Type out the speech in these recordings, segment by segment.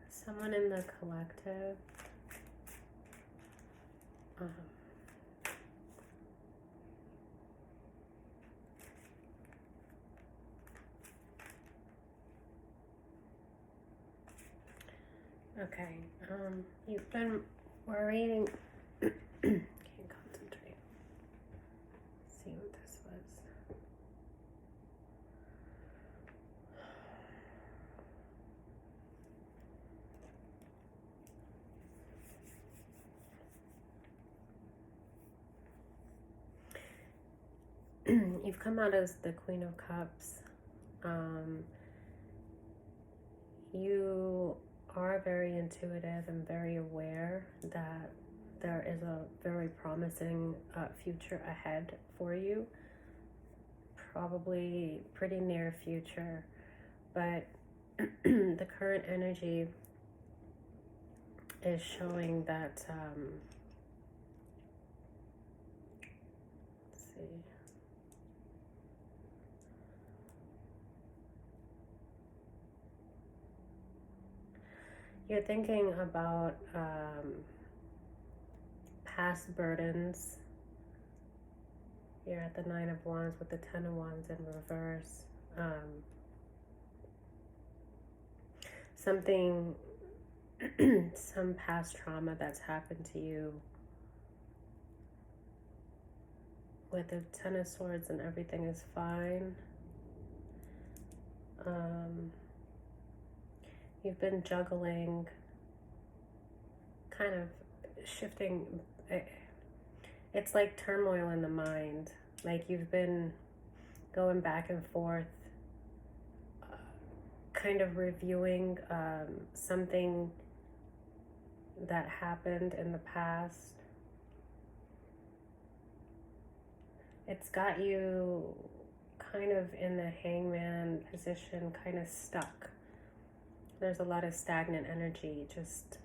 Someone in the collective. Okay. You've been worrying. Can't concentrate. See what this was. You've come out as the Queen of Cups. You are very intuitive and very aware that there is a very promising future ahead for you. Probably pretty near future. But the current energy is showing that, let's see. You're thinking about past burdens. You're at the Nine of Wands with the Ten of Wands in reverse. Something, some past trauma that's happened to you. With the Ten of Swords and everything is fine. You've been juggling, kind of shifting. It's like turmoil in the mind. Like you've been going back and forth, kind of reviewing something that happened in the past. It's got you kind of in the hangman position, kind of stuck. There's a lot of stagnant energy, just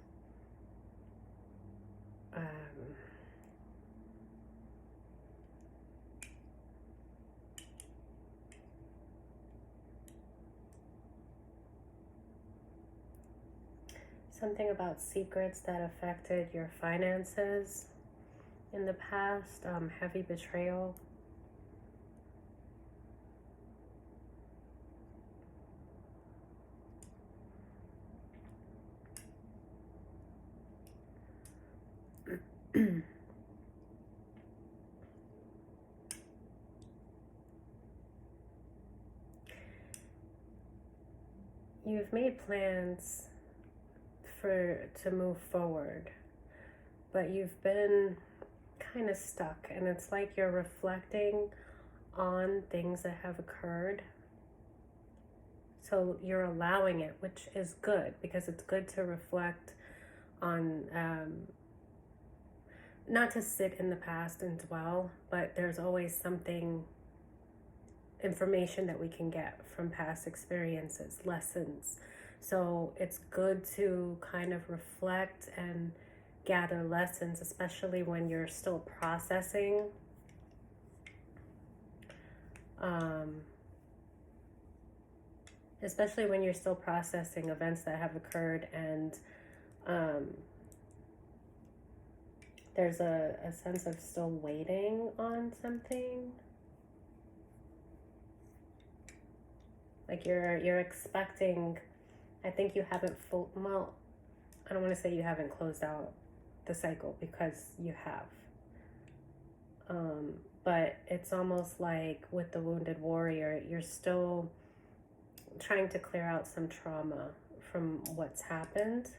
something about secrets that affected your finances in the past, heavy betrayal. You've made plans to move forward, but you've been kind of stuck, and it's like you're reflecting on things that have occurred. So you're allowing it, which is good, because it's good to reflect on, not to sit in the past and dwell, but there's always something, information that we can get from past experiences, lessons. So it's good to kind of reflect and gather lessons, especially when you're still processing. Especially when you're still processing events that have occurred, and there's a sense of still waiting on something. Like you're expecting, I think you haven't well, I don't want to say you haven't closed out the cycle, because you have. But it's almost like with the Wounded Warrior, you're still trying to clear out some trauma from what's happened.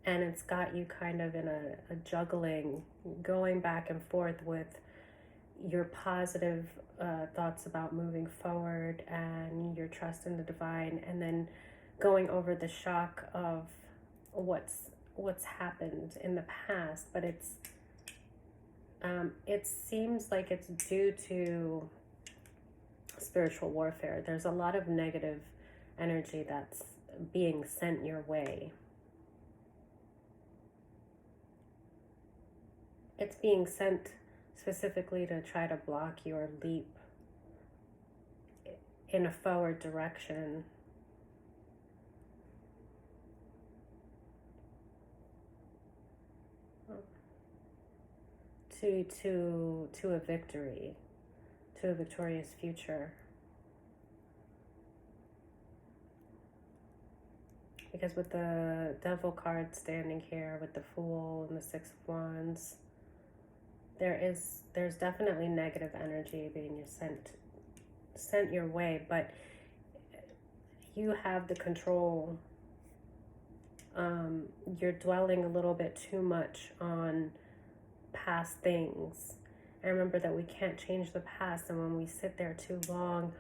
And it's got you kind of in a juggling, going back and forth with your positive thoughts about moving forward and your trust in the divine, and then going over the shock of what's happened in the past. But it seems like it's due to spiritual warfare. There's a lot of negative energy that's being sent your way. It's being sent specifically to try to block your leap in a forward direction. To a victory, to a victorious future. Because with the Devil card standing here with the Fool and the Six of Wands, there's definitely negative energy being sent your way, but you have the control. You're dwelling a little bit too much on past things. And remember that we can't change the past, and when we sit there too long,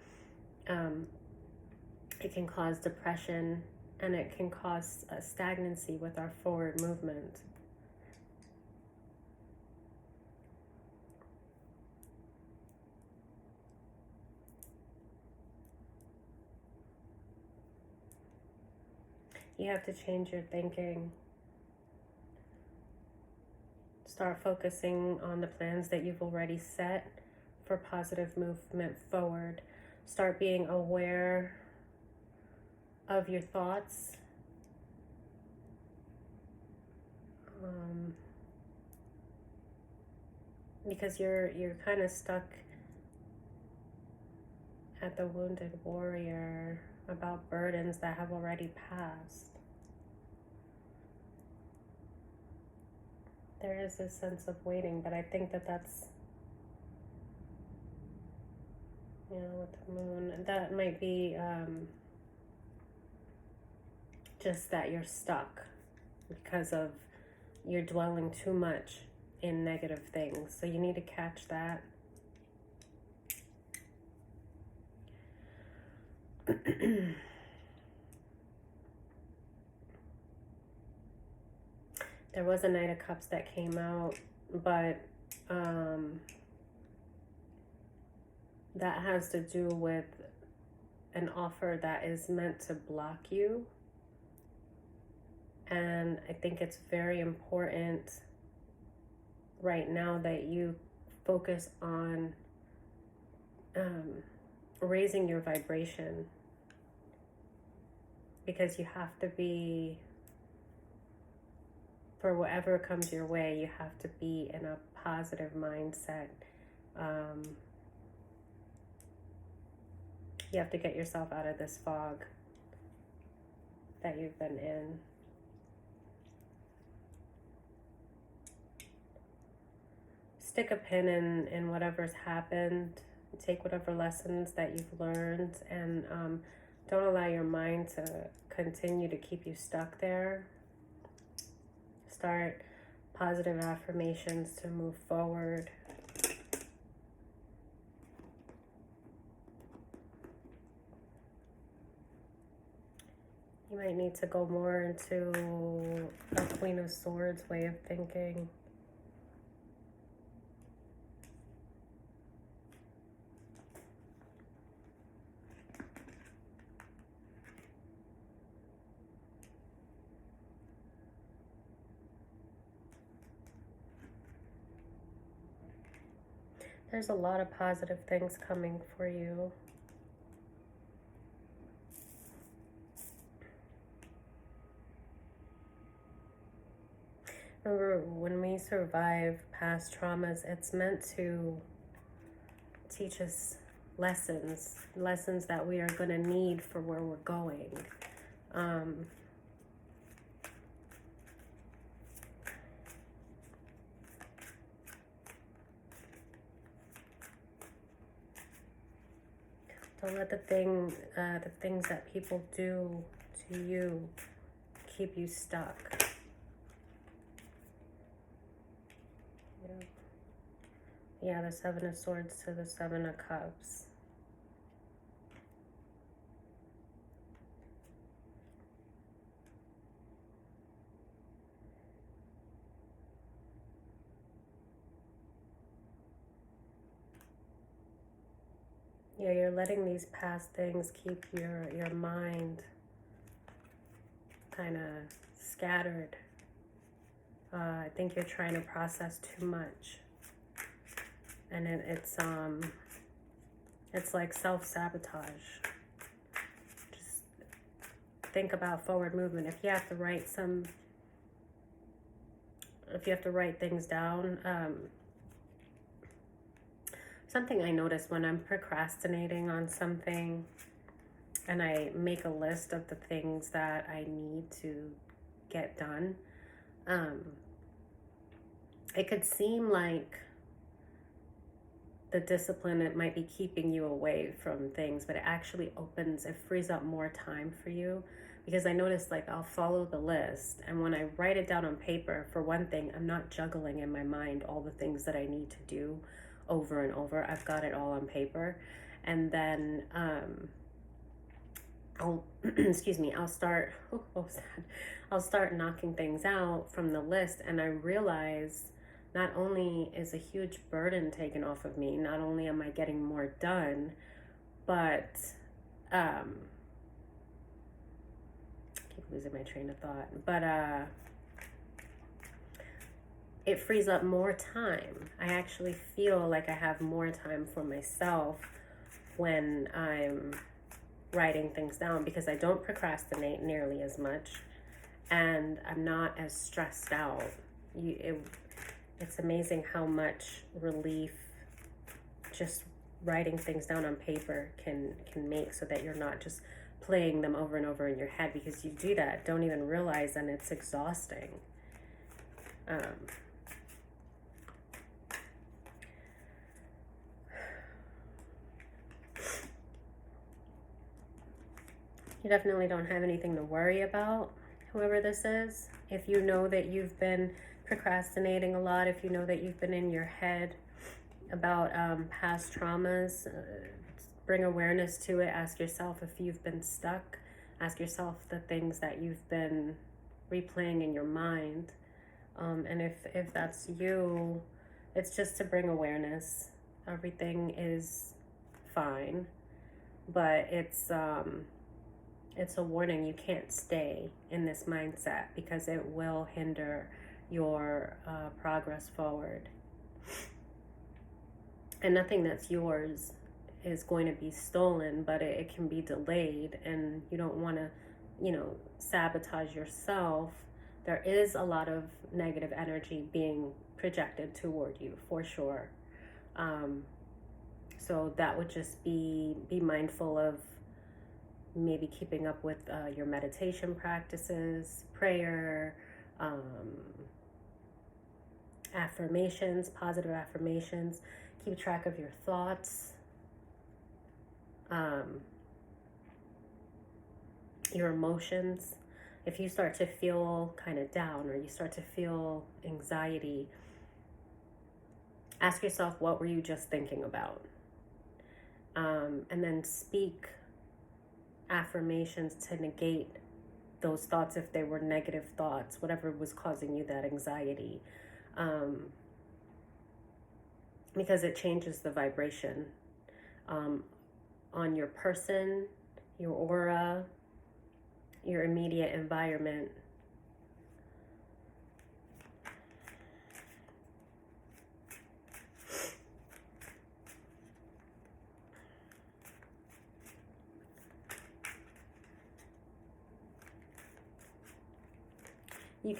it can cause depression, and it can cause a stagnancy with our forward movement. You have to change your thinking. Start focusing on the plans that you've already set for positive movement forward. Start being aware of your thoughts. Because you're kind of stuck at the Wounded Warrior about burdens that have already passed. There is this sense of waiting, but I think that that's, with the Moon, that might be just that you're stuck because of you're dwelling too much in negative things. So you need to catch that. There was a Knight of Cups that came out, but that has to do with an offer that is meant to block you. And I think it's very important right now that you focus on raising your vibration, because you have to be, for whatever comes your way, you have to be in a positive mindset. You have to get yourself out of this fog that you've been in. Stick a pin in whatever's happened. Take whatever lessons that you've learned, and don't allow your mind to continue to keep you stuck there. Start positive affirmations to move forward. You might need to go more into a Queen of Swords way of thinking. There's a lot of positive things coming for you. Remember, when we survive past traumas, it's meant to teach us lessons that we are going to need for where we're going. Don't let the things that people do to you keep you stuck. Yeah, the Seven of Swords to the Seven of Cups. Yeah, you're letting these past things keep your mind kind of scattered. I think you're trying to process too much, and it's like self-sabotage. Just think about forward movement. If you have to write things down, something I notice when I'm procrastinating on something and I make a list of the things that I need to get done, it could seem like the discipline, it might be keeping you away from things, but it frees up more time for you. Because I notice, like, I'll follow the list, and when I write it down on paper, for one thing, I'm not juggling in my mind all the things that I need to do over and over. I've got it all on paper. And then I'll excuse me, I'll start I'll start knocking things out from the list, and I realize not only is a huge burden taken off of me, not only am I getting more done, but I keep losing my train of thought, but it frees up more time. I actually feel like I have more time for myself when I'm writing things down, because I don't procrastinate nearly as much, and I'm not as stressed out. It's amazing how much relief just writing things down on paper can make, so that you're not just playing them over and over in your head, because you do that, don't even realize, and it's exhausting. You definitely don't have anything to worry about, whoever this is. If you know that you've been procrastinating a lot, if you know that you've been in your head about past traumas, bring awareness to it. Ask yourself if you've been stuck. Ask yourself the things that you've been replaying in your mind. And if that's you, it's just to bring awareness. Everything is fine, but it's a warning. You can't stay in this mindset, because it will hinder your progress forward. And nothing that's yours is going to be stolen, but it can be delayed, and you don't want to, sabotage yourself. There is a lot of negative energy being projected toward you, for sure. So that would just be mindful of maybe keeping up with your meditation practices, prayer, affirmations, positive affirmations. Keep track of your thoughts, your emotions. If you start to feel kind of down, or you start to feel anxiety, ask yourself, what were you just thinking about? And then speak affirmations to negate those thoughts, if they were negative thoughts, whatever was causing you that anxiety, because it changes the vibration on your person, your aura, your immediate environment. You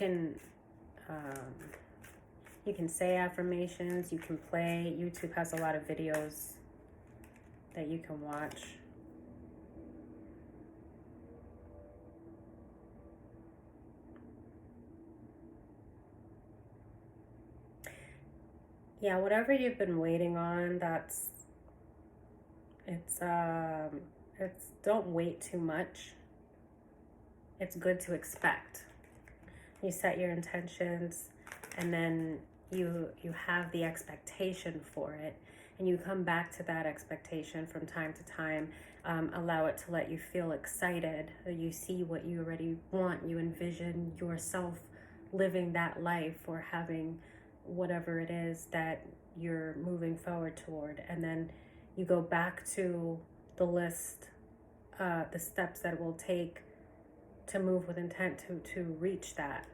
can say affirmations, you can play. YouTube has a lot of videos that you can watch. Yeah, whatever you've been waiting on, it's don't wait too much. It's good to expect. You set your intentions, and then you have the expectation for it, and you come back to that expectation from time to time. Allow it to let you feel excited. You see what you already want. You envision yourself living that life or having whatever it is that you're moving forward toward. And then you go back to the list, the steps that it will take to move with intent to reach that.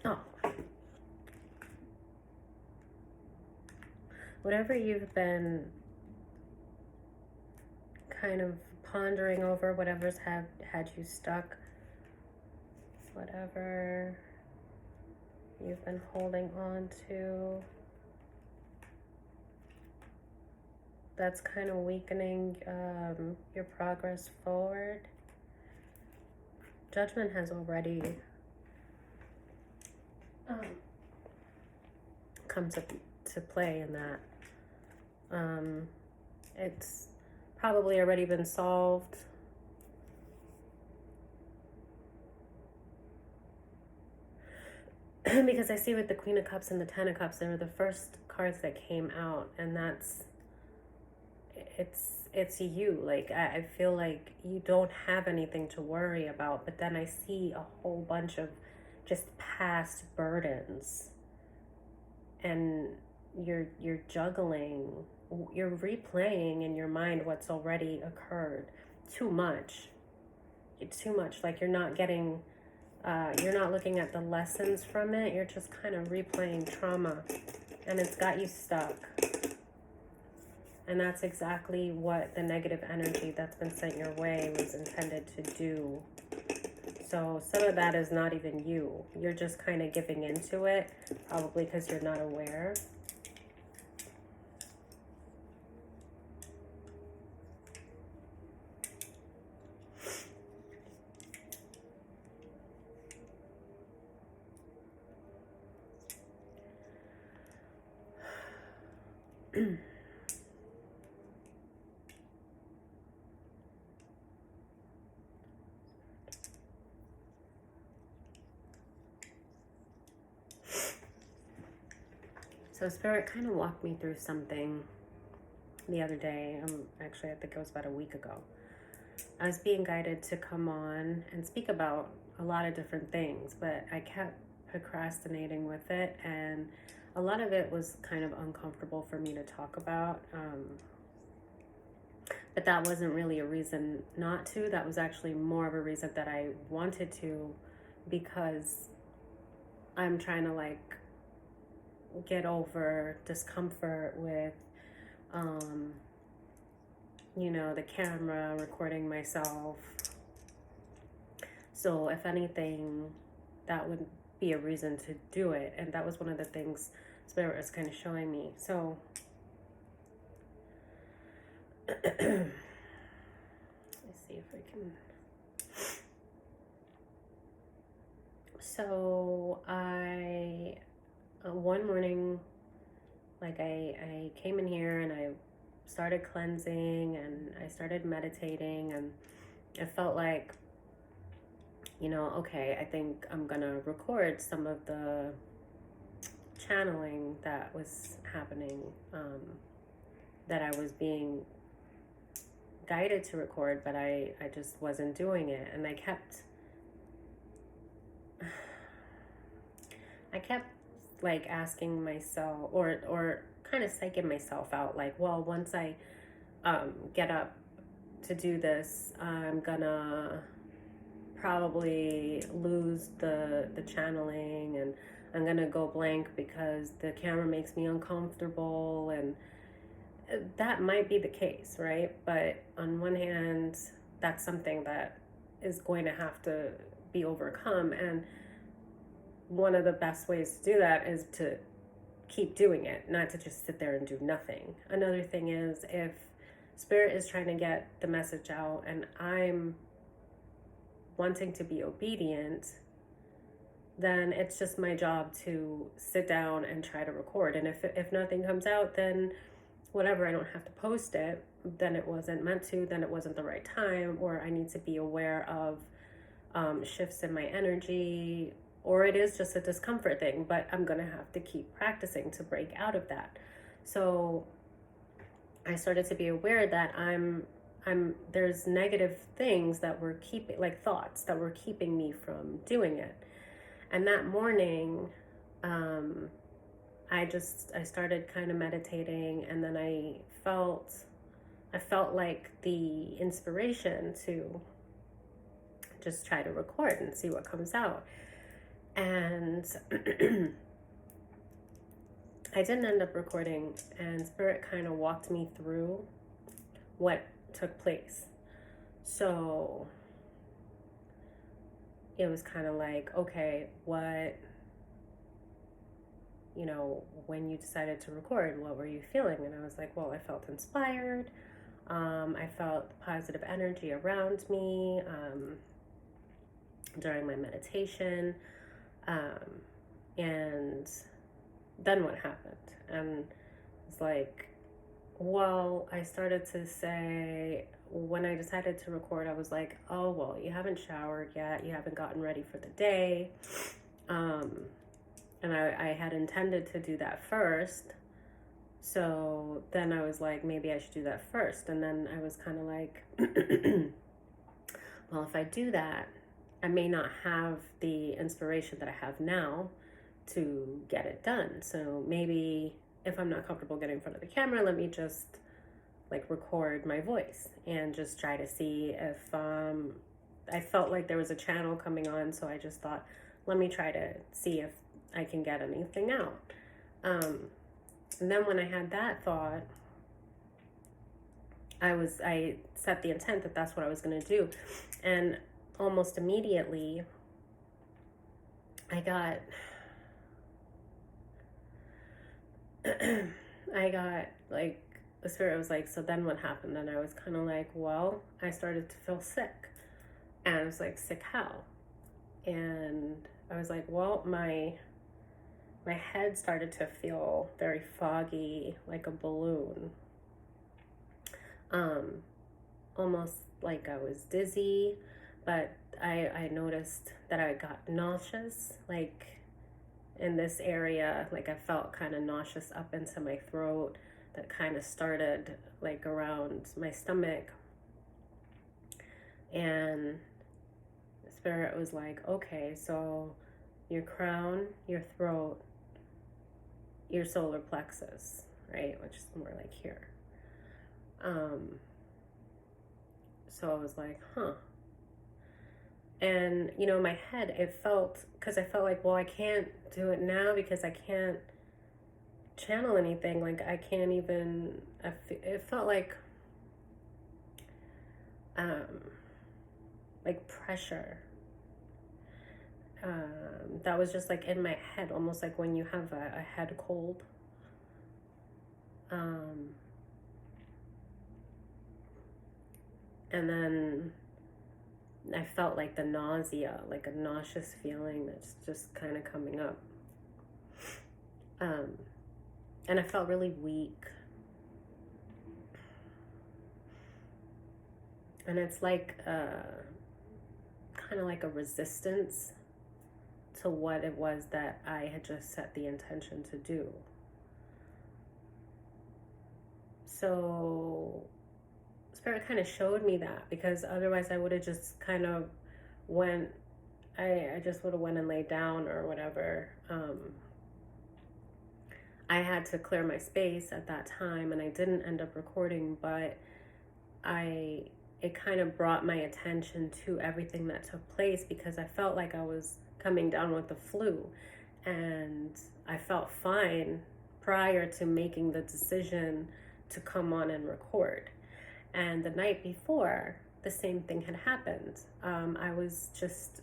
Oh. Whatever you've been kind of pondering over, whatever's had you stuck, whatever you've been holding on to, that's kind of weakening your progress forward. Judgment has already come to play in that. It's probably already been solved. Because I see with the Queen of Cups and the Ten of Cups, they were the first cards that came out, and it's you. Like, I feel like you don't have anything to worry about, but then I see a whole bunch of just past burdens, and you're juggling, you're replaying in your mind what's already occurred. Too much. It's too much. Like, you're not getting, you're not looking at the lessons from it. You're just kind of replaying trauma, and it's got you stuck. And that's exactly what the negative energy that's been sent your way was intended to do. So some of that is not even you. You're just kind of giving into it, probably because you're not aware. So Spirit kind of walked me through something the other day. Actually, I think it was about a week ago. I was being guided to come on and speak about a lot of different things, but I kept procrastinating with it, and a lot of it was kind of uncomfortable for me to talk about. But that wasn't really a reason not to. That was actually more of a reason that I wanted to, because I'm trying to like get over discomfort with you know, the camera recording myself. So if anything, that would be a reason to do it, and that was one of the things Spirit was kind of showing me. So let's see if I can. So I one morning, like I came in here and I started cleansing and I started meditating, and it felt like, you know, okay, I think I'm gonna record some of the channeling that was happening, that I was being guided to record, but I just wasn't doing it. And I kept like asking myself, or kind of psyching myself out, like, well, once I get up to do this, I'm gonna probably lose the channeling, and I'm gonna go blank because the camera makes me uncomfortable. And that might be the case, right? But on one hand, that's something that is going to have to be overcome. And one of the best ways to do that is to keep doing it, not to just sit there and do nothing. Another thing is, if Spirit is trying to get the message out and I'm wanting to be obedient, then it's just my job to sit down and try to record. And if nothing comes out, then whatever, I don't have to post it. Then it wasn't meant to, then it wasn't the right time, or I need to be aware of shifts in my energy, or it is just a discomfort thing, but I'm gonna have to keep practicing to break out of that. So I started to be aware that there's negative things that were keeping, like thoughts that were keeping me from doing it. And that morning, I started kind of meditating, and then I felt like the inspiration to just try to record and see what comes out. And I didn't end up recording, and Spirit kind of walked me through what took place. So it was kind of like, okay, what, when you decided to record, what were you feeling? And I was like, well, I felt inspired. I felt positive energy around me during my meditation. And then what happened? And it's like, well, I started to say, when I decided to record, I was like, oh, well, you haven't showered yet. You haven't gotten ready for the day. And I had intended to do that first. So then I was like, maybe I should do that first. And then I was kind of like, well, if I do that, I may not have the inspiration that I have now to get it done. So maybe if I'm not comfortable getting in front of the camera, let me just like record my voice and just try to see if I felt like there was a channel coming on. So I just thought, let me try to see if I can get anything out. And then when I had that thought, I set the intent that that's what I was going to do. And almost immediately, I got like, the Spirit was like, so then what happened? And I was kind of like, well, I started to feel sick. And I was like, sick how? And I was like, well, my head started to feel very foggy, like a balloon. Almost like I was dizzy, but I noticed that I got nauseous, like in this area, like I felt kind of nauseous up into my throat, that kind of started like around my stomach. And Spirit was like, okay, so your crown, your throat, your solar plexus, right, which is more like here. So I was like, huh. And my head, it felt, because I felt like, well, I can't do it now because I can't channel anything. Like I can't even, it felt like pressure. That was just like in my head, almost like when you have a head cold. And then I felt like the nausea, like a nauseous feeling that's just kind of coming up. And I felt really weak. And it's like kind of like a resistance to what it was that I had just set the intention to do. So Spirit kind of showed me that, because otherwise I would have just kind of I just would have went and laid down or whatever. I had to clear my space at that time, and I didn't end up recording, but it kind of brought my attention to everything that took place, because I felt like I was coming down with the flu, and I felt fine prior to making the decision to come on and record. And the night before, the same thing had happened. I was just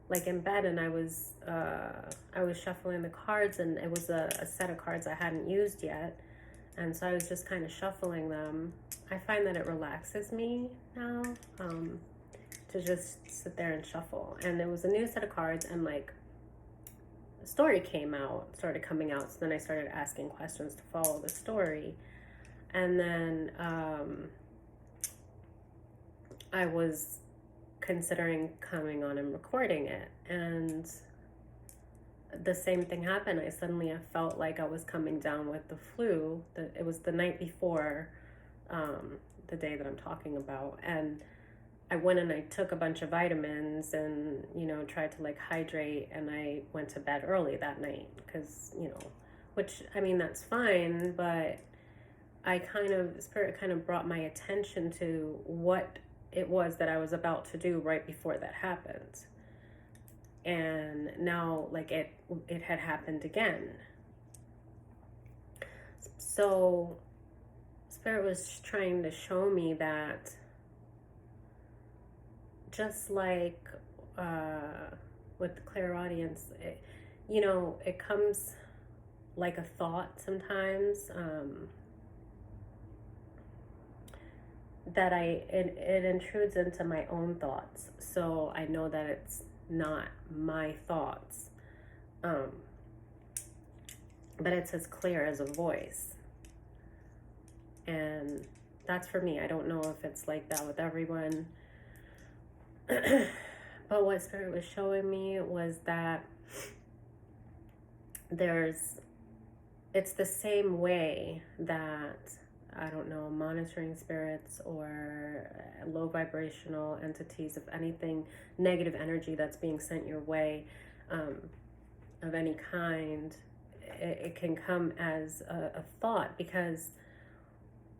like in bed, and I was shuffling the cards, and it was a set of cards I hadn't used yet, and so I was just kind of shuffling them. I find that it relaxes me now, to just sit there and shuffle. And it was a new set of cards, and like the story started coming out. So then I started asking questions to follow the story, and then I was considering coming on and recording it, and the same thing happened. I felt like I was coming down with the flu. It was the night before the day that I'm talking about, and I went and I took a bunch of vitamins and, tried to like hydrate, and I went to bed early that night because, which, I mean, that's fine, but Spirit kind of brought my attention to what it was that I was about to do right before that happened. And now, like, it had happened again. So Spirit was trying to show me that just like with the clairaudience, it comes like a thought sometimes, that it intrudes into my own thoughts. So I know that it's not my thoughts, but it's as clear as a voice. And that's for me. I don't know if it's like that with everyone. But what Spirit was showing me was that it's the same way that, I don't know, monitoring spirits or low vibrational entities, of anything, negative energy that's being sent your way, of any kind, it can come as a thought, because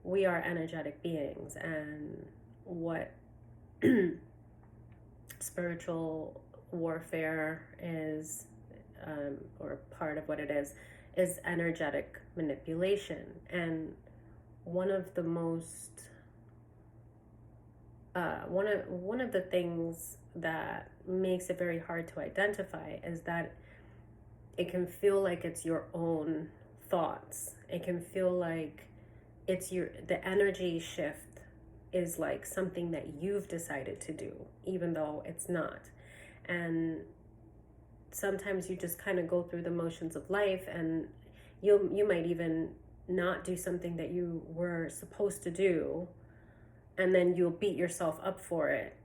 we are energetic beings. And what spiritual warfare is, or part of what it is energetic manipulation. And one of the most one of the things that makes it very hard to identify is that it can feel like it's your own thoughts. It can feel like the energy shift is like something that you've decided to do, even though it's not. And sometimes you just kind of go through the motions of life, and you might even not do something that you were supposed to do, and then you'll beat yourself up for it,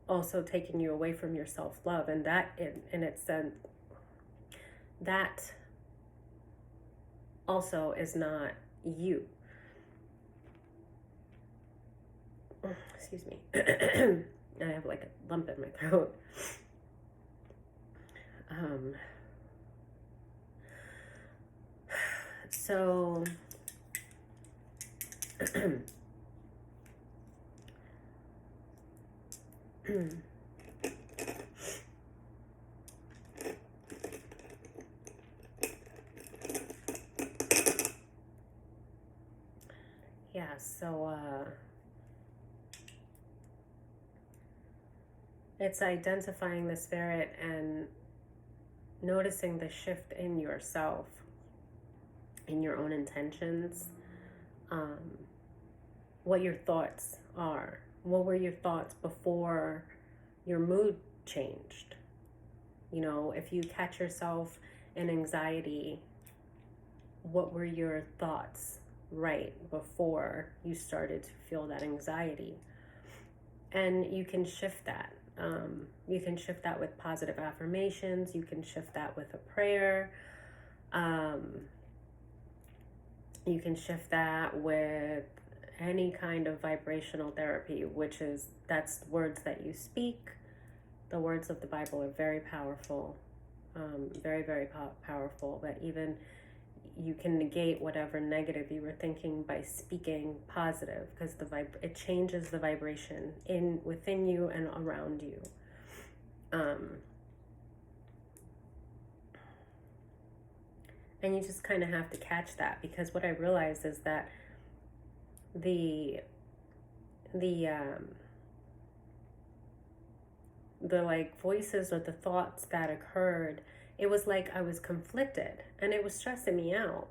also taking you away from your self-love. And that in its sense, that also is not you. Excuse me. I have like a lump in my throat. So yeah, so it's identifying the spirit and noticing the shift in yourself, in your own intentions, what your thoughts are. What were your thoughts before your mood changed? If you catch yourself in anxiety, what were your thoughts right before you started to feel that anxiety? And you can shift that. You can shift that with positive affirmations. You can shift that with a prayer. You can shift that with any kind of vibrational therapy, that's words that you speak. The words of the Bible are very powerful, very, very powerful. But even you can negate whatever negative you were thinking by speaking positive, because it changes the vibration within you and around you. And you just kind of have to catch that, because what I realized is that the the like voices or the thoughts that occurred, it was like I was conflicted, and it was stressing me out,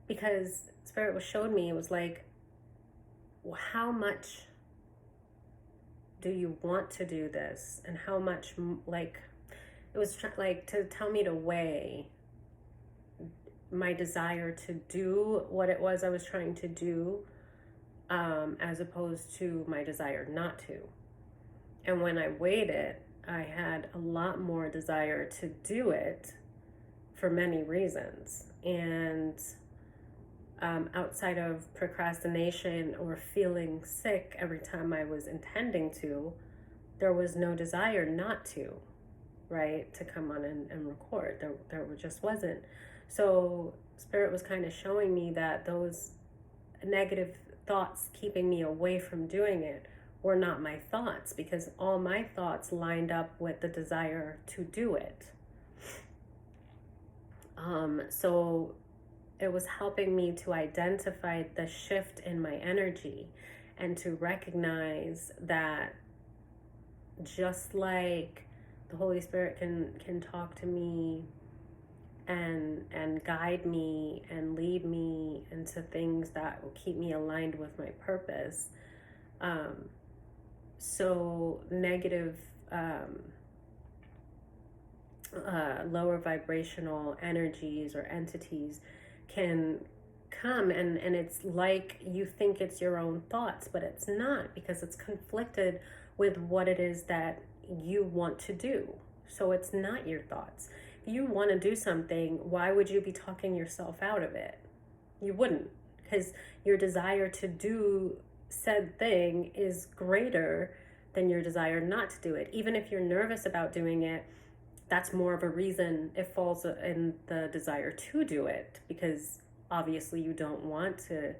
because Spirit was showed me, it was like, how much do you want to do this, and how much, like, it was like to tell me to weigh my desire to do what it was I was trying to do, as opposed to my desire not to. And when I weighed it, I had a lot more desire to do it for many reasons. And outside of procrastination or feeling sick every time I was intending to, there was no desire not to, right? To come on and record. There just wasn't. So Spirit was kind of showing me that those negative thoughts keeping me away from doing it were not my thoughts, because all my thoughts lined up with the desire to do it. So it was helping me to identify the shift in my energy, and to recognize that just like the Holy Spirit can talk to me and guide me and lead me into things that will keep me aligned with my purpose. So negative, lower vibrational energies or entities can come, and it's like you think it's your own thoughts, but it's not, because it's conflicted with what it is that you want to do. So it's not your thoughts. If you want to do something, why would you be talking yourself out of it? You wouldn't, because your desire to do said thing is greater than your desire not to do it. Even if you're nervous about doing it, that's more of a reason it falls in the desire to do it, because obviously you don't want to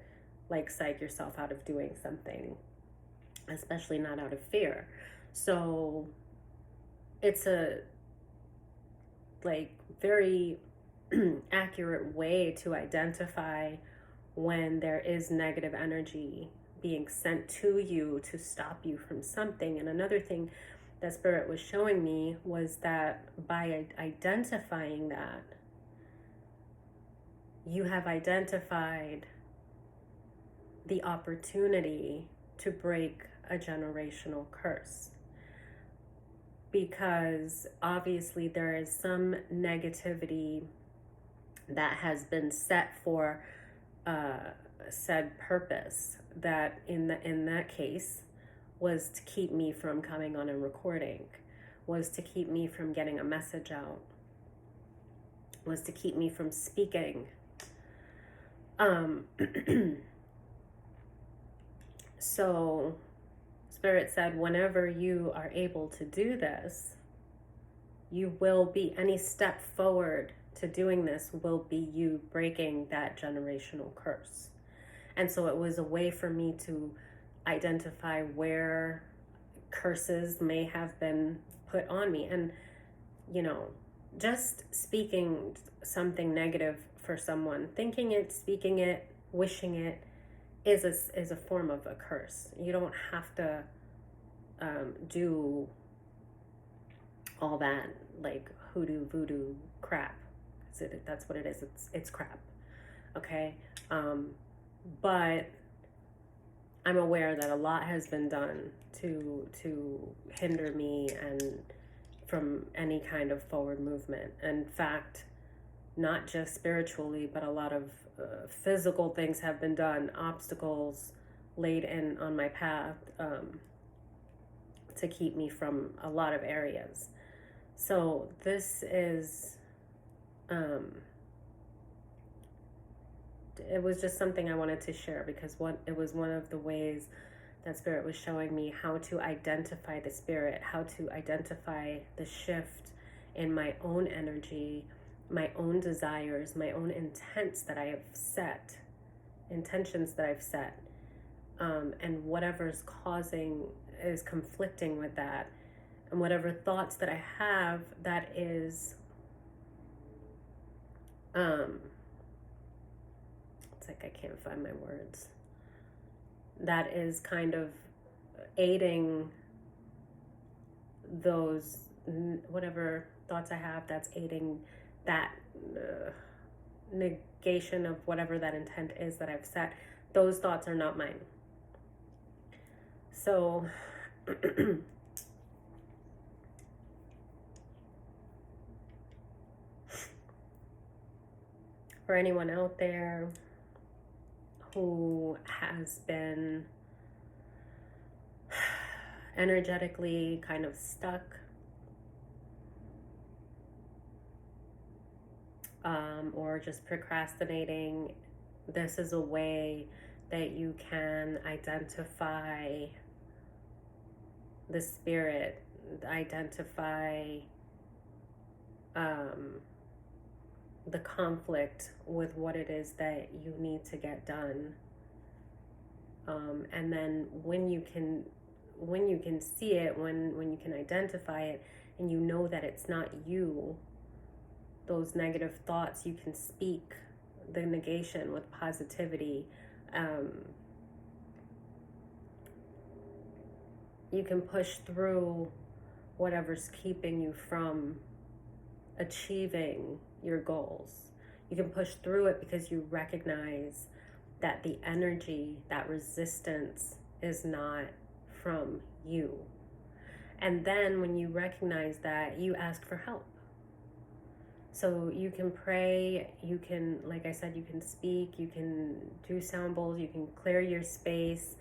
like psych yourself out of doing something, especially not out of fear. So it's a like very accurate way to identify when there is negative energy being sent to you to stop you from something. And another thing that Spirit was showing me was that by identifying that, you have identified the opportunity to break a generational curse. Because obviously there is some negativity that has been set for said purpose, that in that case was to keep me from coming on and recording, was to keep me from getting a message out, was to keep me from speaking. So Spirit said, whenever you are able to do this, you will be, any step forward to doing this will be you breaking that generational curse. And so it was a way for me to identify where curses may have been put on me. And, you know, just speaking something negative for someone, thinking it, speaking it, wishing it, is a form of a curse. You don't have to do all that like hoodoo voodoo crap. That's what it is. It's crap. Okay. But I'm aware that a lot has been done to hinder me and from any kind of forward movement. In fact, not just spiritually, but a lot of physical things have been done, obstacles laid in on my path, to keep me from a lot of areas. So this is, it was just something I wanted to share, because it was one of the ways that Spirit was showing me how to identify the Spirit, how to identify the shift in my own energy, my own desires, my own intentions that I've set, and whatever's is conflicting with that, and whatever thoughts that I have that is, it's like I can't find my words, that is kind of aiding those, whatever thoughts I have that's aiding that negation of whatever that intent is that I've set. Those thoughts are not mine. So for anyone out there who has been energetically kind of stuck, or just procrastinating, this is a way that you can identify the spirit, identify the conflict with what it is that you need to get done. And then when you can see it, when you can identify it, and you know that it's not you, those negative thoughts, you can speak the negation with positivity. You can push through whatever's keeping you from achieving your goals. You can push through it because you recognize that the energy, that resistance is not from you. And then when you recognize that, you ask for help. So you can pray, you can, like I said, you can speak, you can do sound bowls, you can clear your space,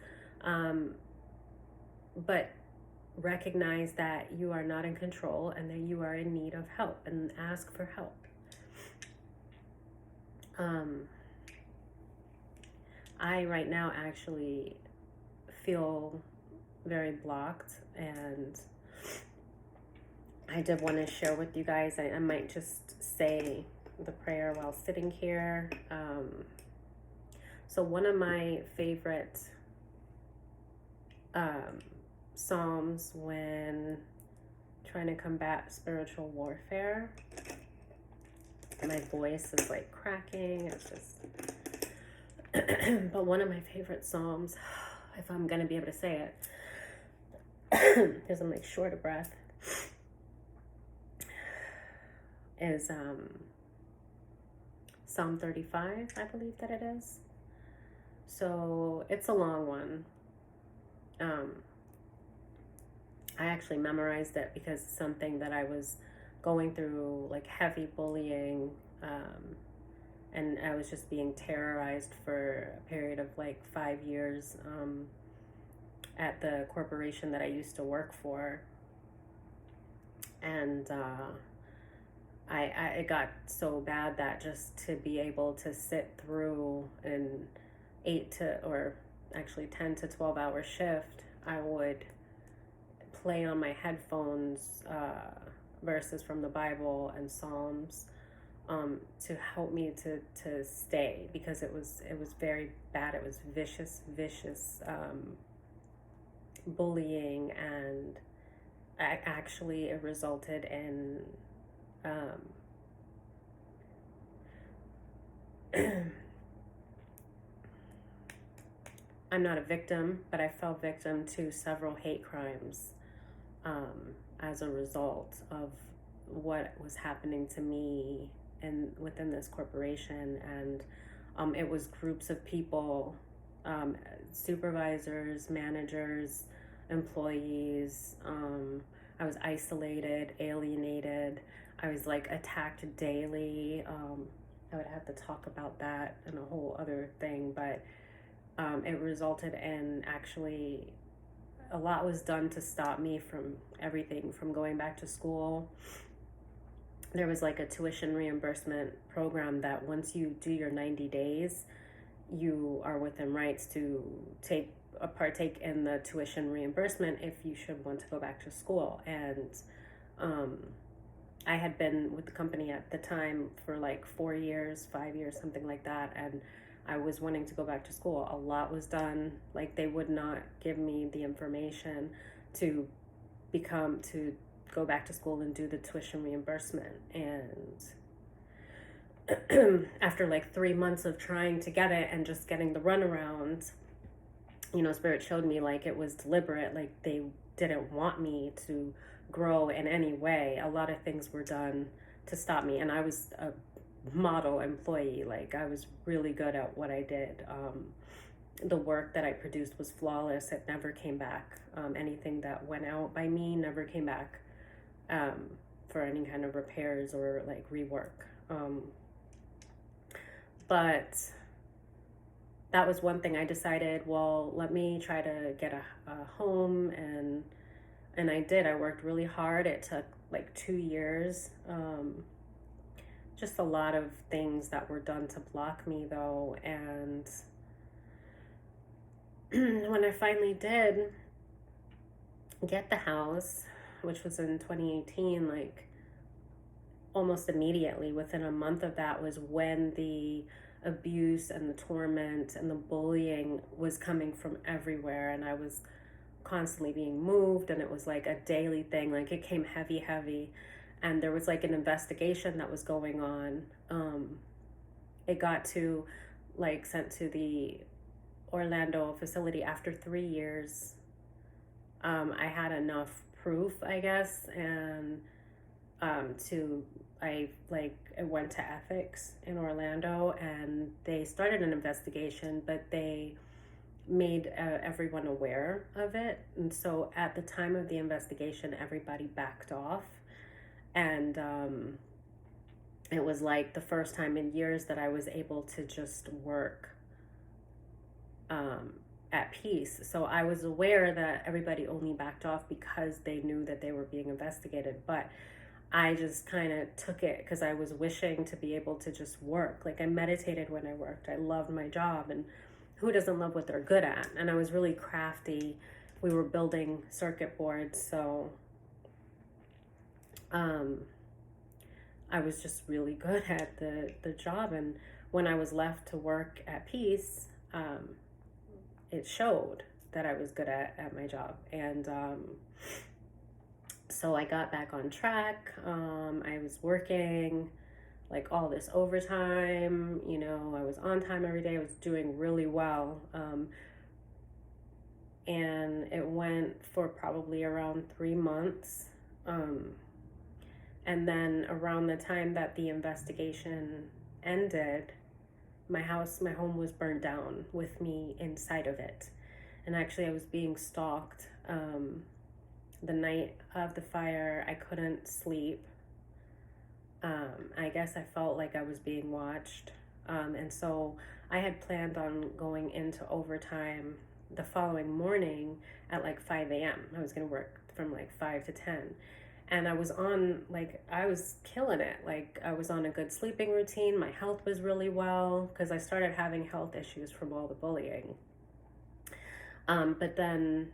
but recognize that you are not in control and that you are in need of help, and ask for help. I right now actually feel very blocked, and I did want to share with you guys. I might just say the prayer while sitting here. So one of my favorite Psalms when trying to combat spiritual warfare. My voice is like cracking. It's just but one of my favorite Psalms, if I'm gonna be able to say it, because I'm like short of breath, is Psalm 35, I believe that it is. So it's a long one. I actually memorized it because it's something that I was going through, like heavy bullying, and I was just being terrorized for a period of like 5 years at the corporation that I used to work for. And it got so bad that just to be able to sit through an 10 to 12 hour shift, I would play on my headphones verses from the Bible and Psalms to help me to stay, because it was very bad. It was vicious bullying, and actually it resulted in I'm not a victim, but I fell victim to several hate crimes as a result of what was happening to me and within this corporation. And it was groups of people, supervisors, managers, employees. I was isolated, alienated. I was like attacked daily. I would have to talk about that in a whole other thing, but it resulted in actually a lot was done to stop me from everything from going back to school. There was like a tuition reimbursement program that once you do your 90 days, you are within rights to partake in the tuition reimbursement if you should want to go back to school. And I had been with the company at the time for like 4 years, 5 years, something like that, and I was wanting to go back to school. A lot was done. Like, they would not give me the information to go back to school and do the tuition reimbursement. And after like 3 months of trying to get it and just getting the runaround, Spirit showed me like it was deliberate, like they didn't want me to grow in any way. A lot of things were done to stop me, and I was a model employee. Like I was really good at what I did. The work that I produced was flawless. It never came back. Anything that went out by me never came back um, for any kind of repairs or like rework. But that was one thing I decided, well, let me try to get a home, and I did. I worked really hard. It took like 2 years. Just a lot of things that were done to block me though. And when I finally did get the house, which was in 2018, like almost immediately within a month of that was when the abuse and the torment and the bullying was coming from everywhere, and I was constantly being moved, and it was like a daily thing. Like it came heavy, and there was like an investigation that was going on. It got to like sent to the Orlando facility after 3 years. I had enough proof, I guess, and to I went to ethics in Orlando, and they started an investigation, but they made everyone aware of it. And so at the time of the investigation, everybody backed off, and it was like the first time in years that I was able to just work at peace. So I was aware that everybody only backed off because they knew that they were being investigated, but I just kind of took it because I was wishing to be able to just work. Like I meditated when I worked. I loved my job, and who doesn't love what they're good at? And I was really crafty. We were building circuit boards, so I was just really good at the job. And when I was left to work at peace, it showed that I was good at my job. And so I got back on track. I was working like all this overtime, I was on time every day. I was doing really well. And it went for probably around 3 months. And then around the time that the investigation ended, my home was burned down with me inside of it. And actually I was being stalked. The night of the fire, I couldn't sleep. I guess I felt like I was being watched. And so I had planned on going into overtime the following morning at like 5 a.m. I was going to work from like 5 to 10. And I was killing it. Like I was on a good sleeping routine. My health was really well because I started having health issues from all the bullying. But then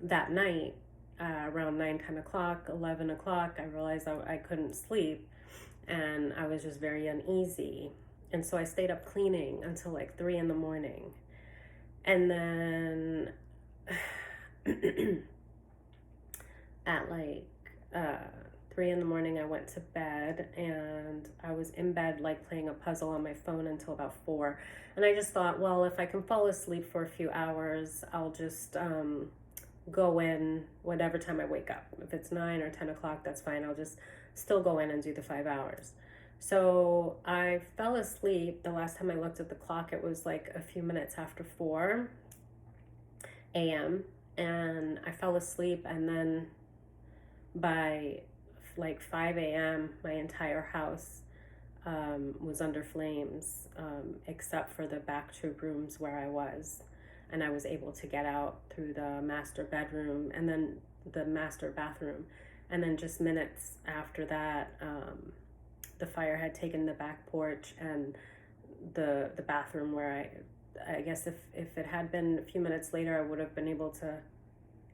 that night, around 9, 10 o'clock, 11 o'clock, I realized I couldn't sleep, and I was just very uneasy. And so I stayed up cleaning until like 3 in the morning. And then at like 3 in the morning, I went to bed, and I was in bed like playing a puzzle on my phone until about 4. And I just thought, well, if I can fall asleep for a few hours, I'll just go in whatever time I wake up. If it's 9 or 10 o'clock, that's fine. I'll just still go in and do the 5 hours. So I fell asleep. The last time I looked at the clock, it was like a few minutes after 4 a.m. And I fell asleep, and then by like 5 a.m., my entire house was under flames, except for the back 2 rooms where I was. And I was able to get out through the master bedroom and then the master bathroom. And then just minutes after that, the fire had taken the back porch and the bathroom, where I guess if it had been a few minutes later, I would have been able to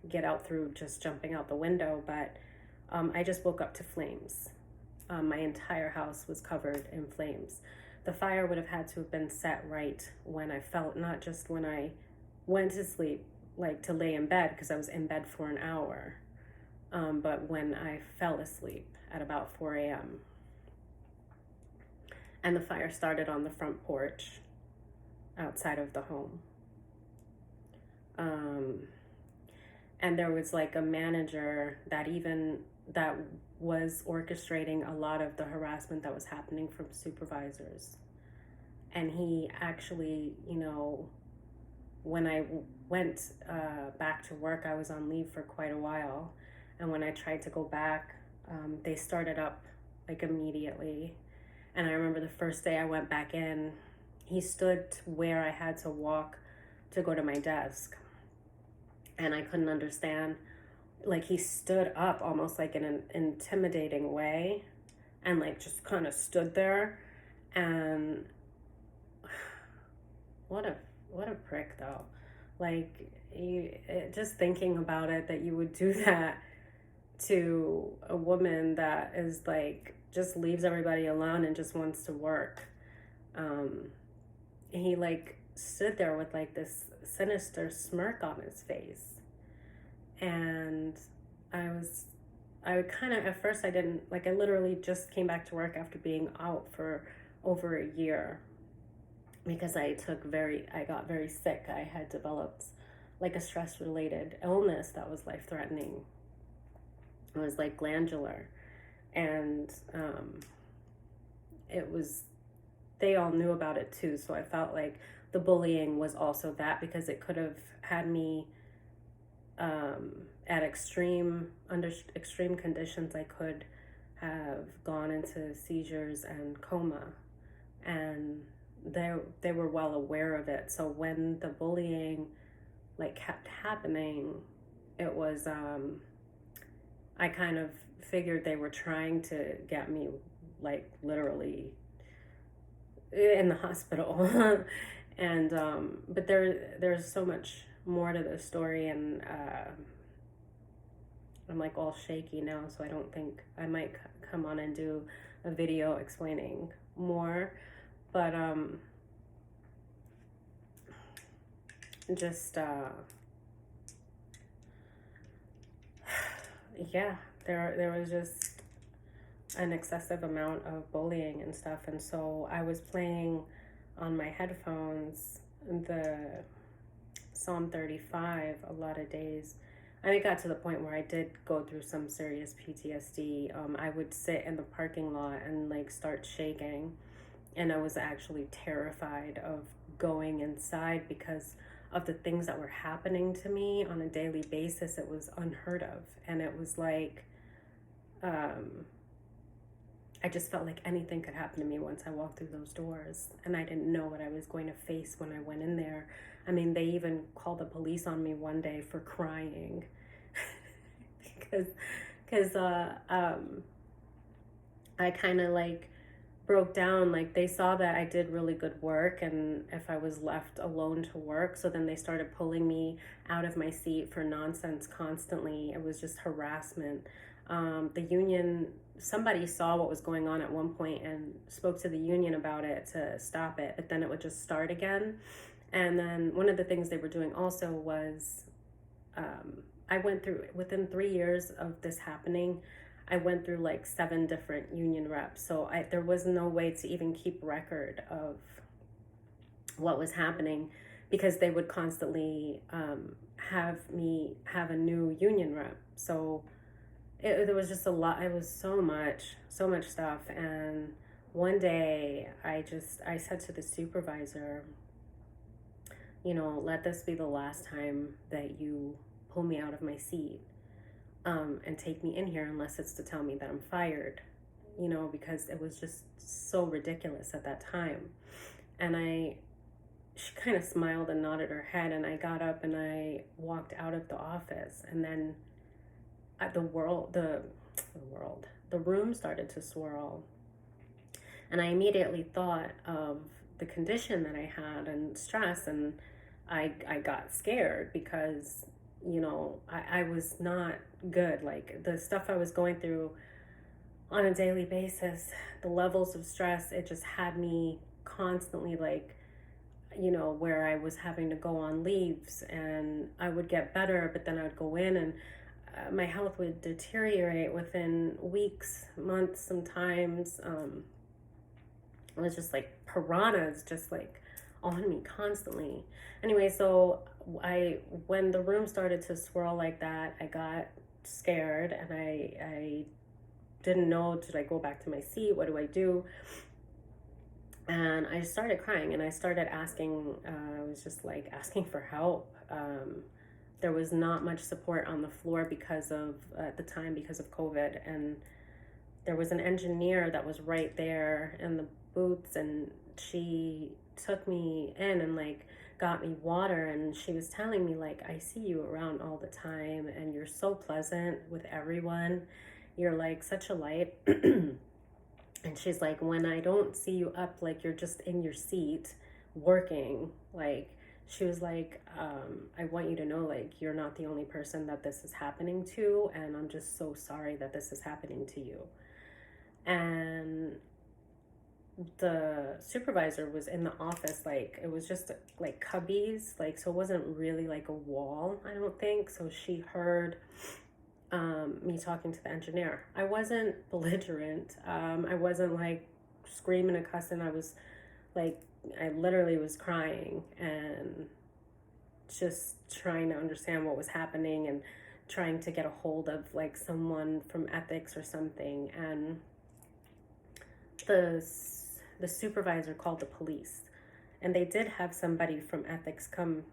get out through just jumping out the window. But I just woke up to flames. My entire house was covered in flames. The fire would have had to have been set right when I felt, not just when I went to sleep, like to lay in bed, because I was in bed for an hour, but when I fell asleep at about 4 a.m. And the fire started on the front porch. outside of the home. Um, and there was like a manager that was orchestrating a lot of the harassment that was happening from supervisors. And he actually, when I went back to work, I was on leave for quite a while. And when I tried to go back, they started up like immediately. And I remember the first day I went back in, he stood where I had to walk to go to my desk. And I couldn't understand. Like, he stood up almost like in an intimidating way and like just kind of stood there. And what a prick, though. Like, just thinking about it, that you would do that to a woman that is like just leaves everybody alone and just wants to work. He like stood there with like this sinister smirk on his face. And I kind of, at first I didn't, like, I literally just came back to work after being out for over a year because I got very sick. I had developed like a stress related illness that was life threatening. It was like glandular. And they all knew about it too. So I felt like the bullying was also that, because it could have had me at under extreme conditions. I could have gone into seizures and coma, and they were well aware of it. So when the bullying like kept happening, it was I kind of figured they were trying to get me like literally in the hospital. And but there's so much more to the story, and I'm like all shaky now, so I don't think I might come on and do a video explaining more. But just yeah, there was just an excessive amount of bullying and stuff. And so I was playing on my headphones the Psalm 35 a lot of days. And it got to the point where I did go through some serious PTSD. I would sit in the parking lot and like start shaking, and I was actually terrified of going inside because of the things that were happening to me on a daily basis. It was unheard of. And it was like I just felt like anything could happen to me once I walked through those doors, and I didn't know what I was going to face when I went in there. I mean, they even called the police on me one day for crying because I kind of like broke down. Like, they saw that I did really good work, and if I was left alone to work, so then they started pulling me out of my seat for nonsense constantly. It was just harassment. The union, somebody saw what was going on at one point and spoke to the union about it to stop it, but then it would just start again. And then one of the things they were doing also was, I went through, within 3 years of this happening, I went through like 7 different union reps. So there was no way to even keep record of what was happening, because they would constantly have me have a new union rep. So there was just a lot. It was so much stuff. And one day I said to the supervisor, let this be the last time that you pull me out of my seat and take me in here, unless it's to tell me that I'm fired, because it was just so ridiculous at that time. And she kind of smiled and nodded her head, and I got up and I walked out of the office. And then the room started to swirl, and I immediately thought of the condition that I had and stress, and I got scared because I was not good. Like, the stuff I was going through on a daily basis, the levels of stress, it just had me constantly like, where I was having to go on leaves, and I would get better, but then I would go in and my health would deteriorate within weeks, months, sometimes. It was just like piranhas, just like on me constantly. Anyway, so when the room started to swirl like that, I got scared, and I didn't know, should I go back to my seat? What do I do? And I started crying, and I started asking, I was just like asking for help. There was not much support on the floor because of, at the time, because of COVID. And there was an engineer that was right there in the booths, and she took me in and like got me water, and she was telling me like, I see you around all the time, and you're so pleasant with everyone. You're like such a light. And she's like, when I don't see you up, like you're just in your seat working, like, she was like, I want you to know, like, you're not the only person that this is happening to, and I'm just so sorry that this is happening to you. And the supervisor was in the office, like, it was just like cubbies, like, so it wasn't really like a wall, I don't think. So she heard me talking to the engineer. I wasn't belligerent. I wasn't like screaming and cussing. I was like, I literally was crying and just trying to understand what was happening, and trying to get a hold of like someone from ethics or something. And the supervisor called the police, and they did have somebody from ethics come.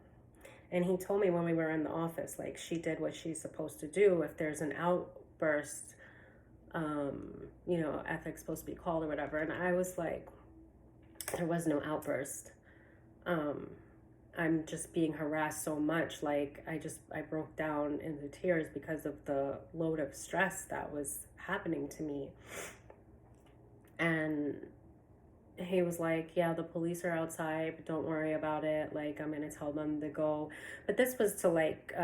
And he told me when we were in the office, like, she did what she's supposed to do. If there's an outburst, ethics supposed to be called or whatever. And I was like, there was no outburst. I'm just being harassed so much. Like, I broke down into tears because of the load of stress that was happening to me. And he was like, yeah, the police are outside, but don't worry about it. Like, I'm going to tell them to go. But this was to like,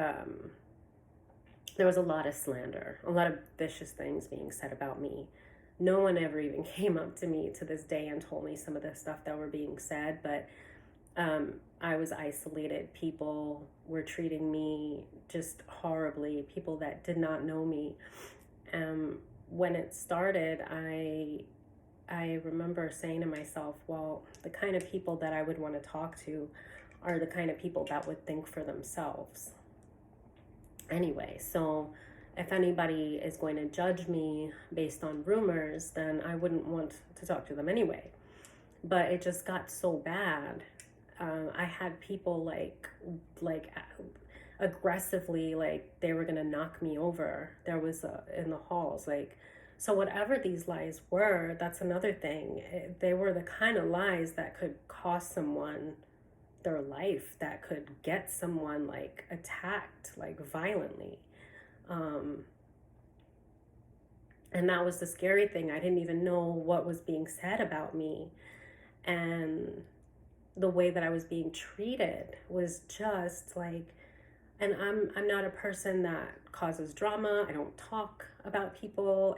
there was a lot of slander, a lot of vicious things being said about me. No one ever even came up to me to this day and told me some of the stuff that were being said, but I was isolated. People were treating me just horribly, people that did not know me. When it started, I remember saying to myself, well, the kind of people that I would want to talk to are the kind of people that would think for themselves. Anyway, so if anybody is going to judge me based on rumors, then I wouldn't want to talk to them anyway. But it just got so bad. I had people like aggressively, like they were gonna knock me over. There was in the halls, like, so whatever these lies were, that's another thing. They were the kind of lies that could cost someone their life, that could get someone like attacked, like violently. And that was the scary thing. I didn't even know what was being said about me. And the way that I was being treated was just like, and I'm not a person that causes drama. I don't talk about people.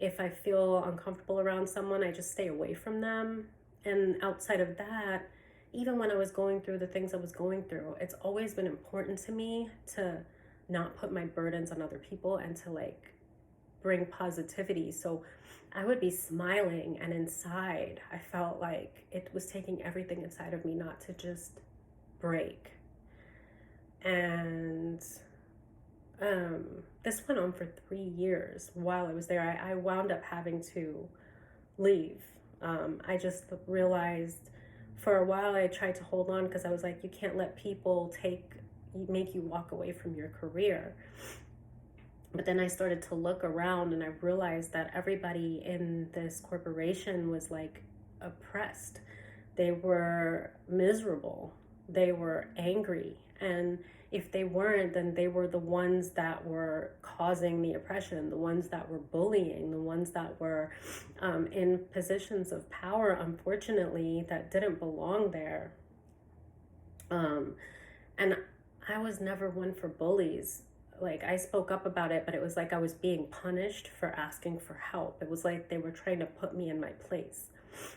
If I feel uncomfortable around someone, I just stay away from them. And outside of that, even when I was going through the things I was going through, it's always been important to me to not put my burdens on other people, and to like bring positivity. So I would be smiling, and inside I felt like it was taking everything inside of me not to just break. And this went on for 3 years. While I was there, I wound up having to leave. I just realized, for a while I tried to hold on, because I was like, you can't let people make you walk away from your career. But then I started to look around, and I realized that everybody in this corporation was like oppressed. They were miserable. They were angry. And if they weren't, then they were the ones that were causing the oppression, the ones that were bullying, the ones that were in positions of power, unfortunately, that didn't belong there. And I was never one for bullies. Like, I spoke up about it, but it was like I was being punished for asking for help. It was like they were trying to put me in my place.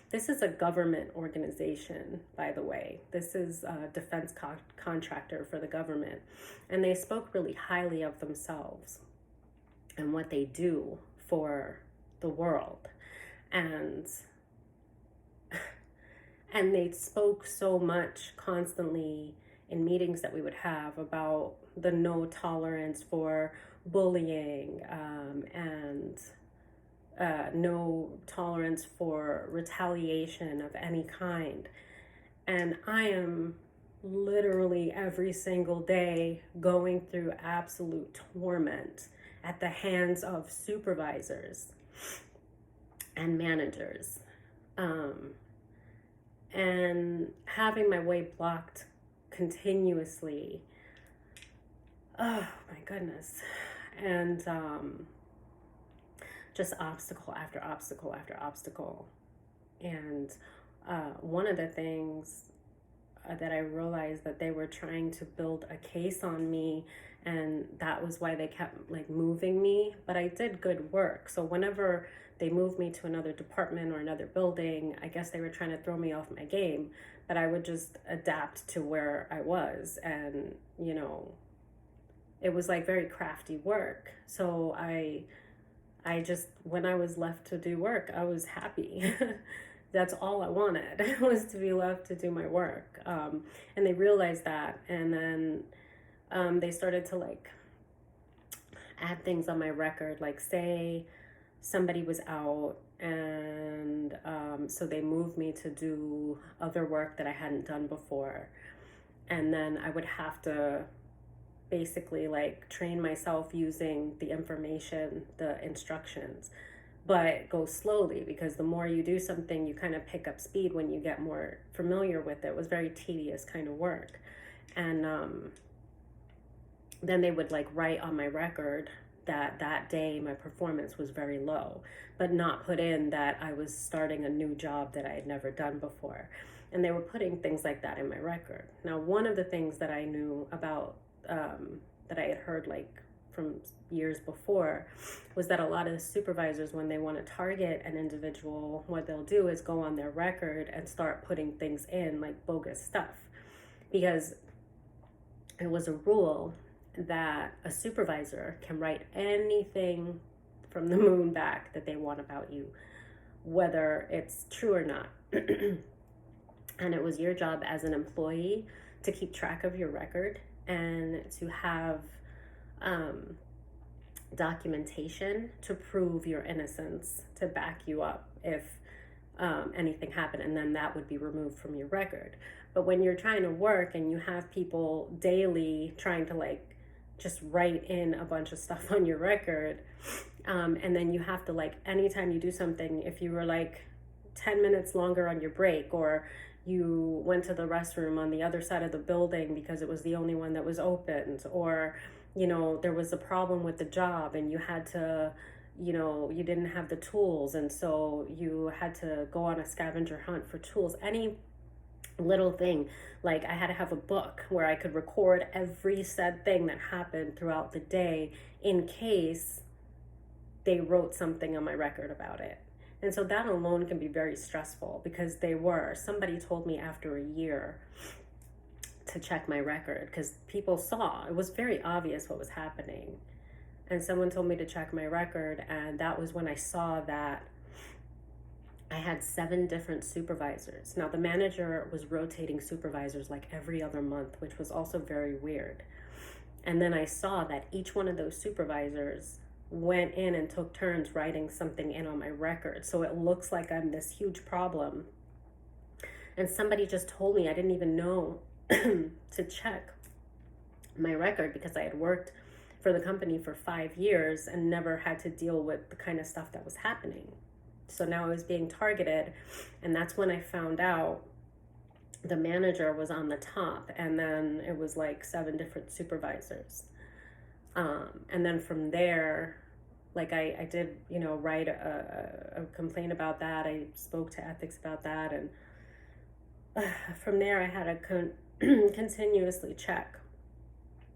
This is a government organization, by the way. This is a defense contractor for the government. And they spoke really highly of themselves and what they do for the world. And And they spoke so much constantly in meetings that we would have about the no tolerance for bullying, and no tolerance for retaliation of any kind. And I am literally every single day going through absolute torment at the hands of supervisors and managers. And having my way blocked continuously. Oh my goodness. And just obstacle after obstacle after obstacle. And one of the things that I realized that they were trying to build a case on me, and that was why they kept like moving me. But I did good work. So whenever they moved me to another department or another building, I guess they were trying to throw me off my game, but I would just adapt to where I was. And, you know, it was like very crafty work. So I just, when I was left to do work, I was happy. That's all I wanted, was to be left to do my work. And they realized that. And then they started to like add things on my record, like say somebody was out, and so they moved me to do other work that I hadn't done before. And then I would have to basically like train myself using the information, the instructions, but go slowly, because the more you do something, you kind of pick up speed when you get more familiar with it. It was very tedious kind of work. And then they would like write on my record that day my performance was very low, but not put in that I was starting a new job that I had never done before. And they were putting things like that in my record. Now, one of the things that I knew about, that I had heard like from years before, was that a lot of the supervisors, when they want to target an individual, what they'll do is go on their record and start putting things in like bogus stuff, because it was a rule that a supervisor can write anything from the moon back that they want about you, whether it's true or not. And it was your job as an employee to keep track of your record and to have documentation to prove your innocence, to back you up if anything happened, and then that would be removed from your record. But when you're trying to work and you have people daily trying to like just write in a bunch of stuff on your record, and then you have to like, anytime you do something, if you were like 10 minutes longer on your break, or you went to the restroom on the other side of the building because it was the only one that was opened, or, you know, there was a problem with the job and you had to, you know, you didn't have the tools, and so you had to go on a scavenger hunt for tools, any little thing. Like I had to have a book where I could record every said thing that happened throughout the day in case they wrote something on my record about it. And so that alone can be very stressful, because somebody told me after a year to check my record, because people saw, it was very obvious what was happening. And someone told me to check my record, and that was when I saw that I had 7 different supervisors. Now the manager was rotating supervisors like every other month, which was also very weird. And then I saw that each one of those supervisors went in and took turns writing something in on my record. So it looks like I'm this huge problem. And somebody just told me, I didn't even know to check my record, because I had worked for the company for 5 years and never had to deal with the kind of stuff that was happening. So now I was being targeted, and that's when I found out the manager was on the top, and then it was like 7 different supervisors. And then from there, like I did, you know, write a complaint about that. I spoke to ethics about that, and from there I had to continuously check,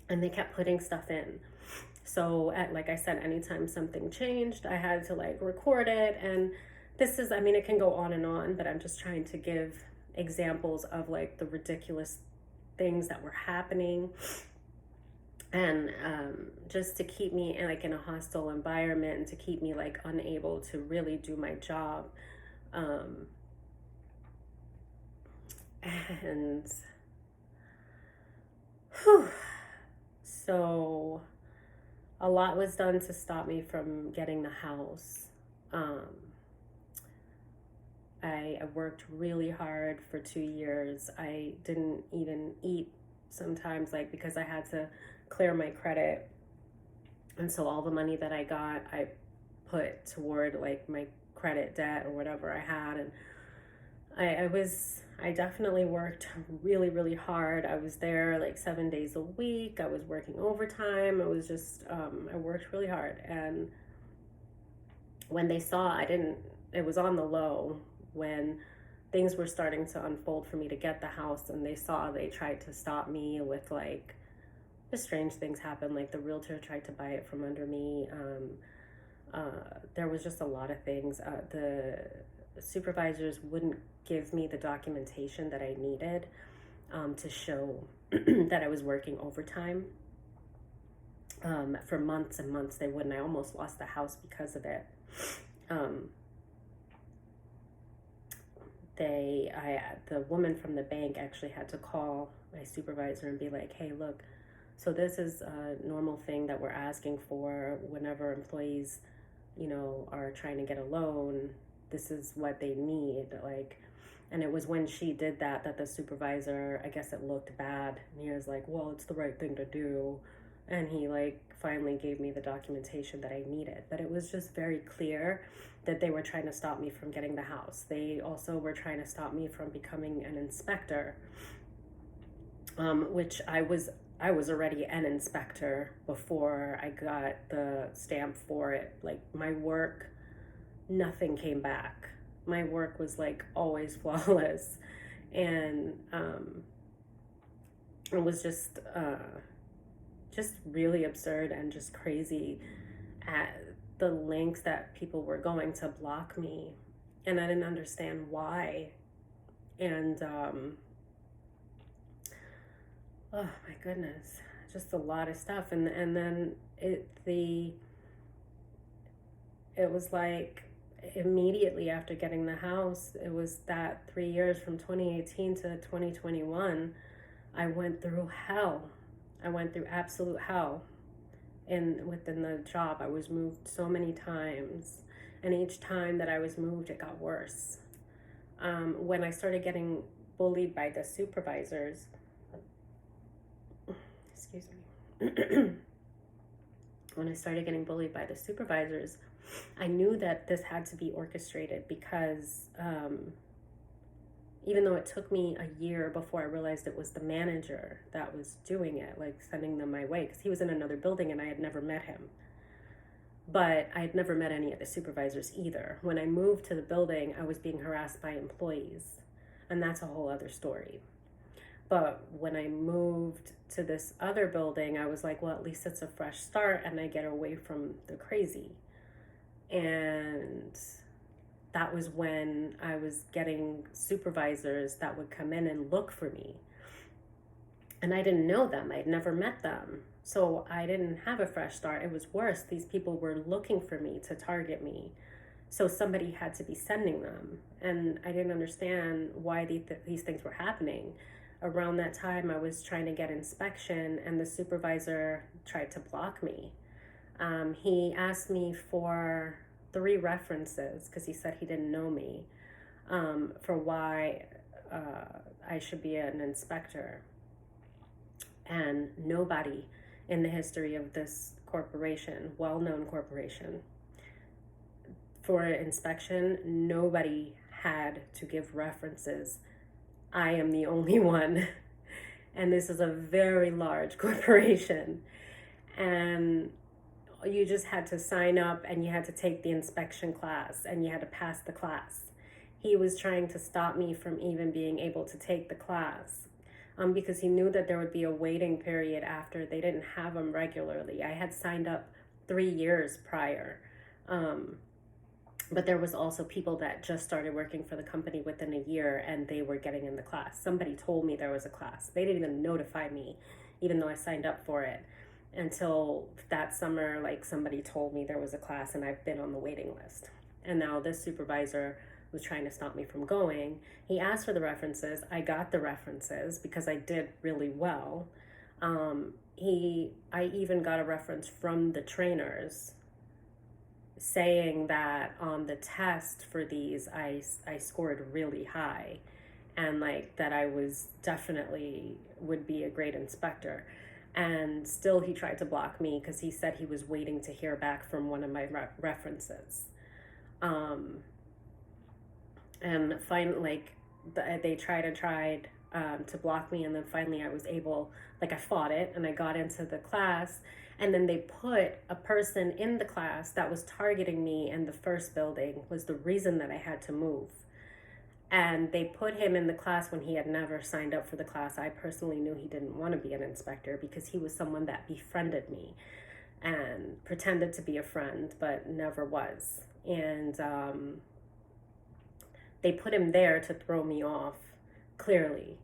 and they kept putting stuff in. So like I said, anytime something changed, I had to like record it. And this is, I mean, it can go on and on, but I'm just trying to give examples of like the ridiculous things that were happening, and just to keep me like in a hostile environment, and to keep me like unable to really do my job. And whew, so a lot was done to stop me from getting the house. Um, I worked really hard for 2 years. I didn't even eat sometimes, like, because I had to clear my credit. And so all the money that I got, I put toward like my credit debt or whatever I had. And I definitely worked really, really hard. I was there like 7 days a week. I was working overtime. It was just, I worked really hard. And when they saw it was on the low when things were starting to unfold for me to get the house, and they tried to stop me with like, just strange things happened. Like the realtor tried to buy it from under me. There was just a lot of things. The supervisors wouldn't give me the documentation that I needed to show that I was working overtime. For months and months, they wouldn't. I almost lost the house because of it. The woman from the bank actually had to call my supervisor and be like, "Hey, look, so this is a normal thing that we're asking for whenever employees, are trying to get a loan. This is what they need." Like, and it was when she did that the supervisor, I guess it looked bad. And he was like, "Well, it's the right thing to do." And he like finally gave me the documentation that I needed. But it was just very clear that they were trying to stop me from getting the house. They also were trying to stop me from becoming an inspector, which I was already an inspector before I got the stamp for it. Like my work, nothing came back. My work was like always flawless. And it was just really absurd and just crazy at the lengths that people were going to block me. And I didn't understand why. And oh my goodness, just a lot of stuff. And then it was like immediately after getting the house, it was that 3 years from 2018 to 2021, I went through hell. I went through absolute hell within the job. I was moved so many times, and each time that I was moved, it got worse. When I started getting bullied by the supervisors, excuse me, when I started getting bullied by the supervisors, I knew that this had to be orchestrated because even though it took me a year before I realized it was the manager that was doing it, like sending them my way, because he was in another building and I had never met him. But I had never met any of the supervisors either. When I moved to the building, I was being harassed by employees, and that's a whole other story. But when I moved to this other building, I was like, well, at least it's a fresh start and I get away from the crazy. And that was when I was getting supervisors that would come in and look for me. And I didn't know them. I'd never met them. So I didn't have a fresh start. It was worse. These people were looking for me to target me. So somebody had to be sending them. And I didn't understand why these things were happening. Around that time, I was trying to get inspection, and the supervisor tried to block me. He asked me for 3 references because he said he didn't know me, for why I should be an inspector. And nobody in the history of this corporation, well-known corporation, for inspection, nobody had to give references. I am the only one. And this is a very large corporation. And you just had to sign up and you had to take the inspection class and you had to pass the class. He was trying to stop me from even being able to take the class because he knew that there would be a waiting period after. They didn't have them regularly. I had signed up 3 years prior. But there was also people that just started working for the company within a year and they were getting in the class. Somebody told me there was a class. They didn't even notify me, even though I signed up for it. Until that summer, like somebody told me there was a class and I've been on the waiting list. And now this supervisor was trying to stop me from going. He asked for the references. I got the references because I did really well. I even got a reference from the trainers saying that on the test for these, I scored really high, and like that I was definitely would be a great inspector. And still he tried to block me because he said he was waiting to hear back from one of my references. And finally, like, they tried to block me, and then finally I was able, like, I fought it and I got into the class, and then they put a person in the class that was targeting me in the first building, was the reason that I had to move. And they put him in the class when he had never signed up for the class. I personally knew he didn't want to be an inspector because he was someone that befriended me and pretended to be a friend but never was. And they put him there to throw me off, clearly.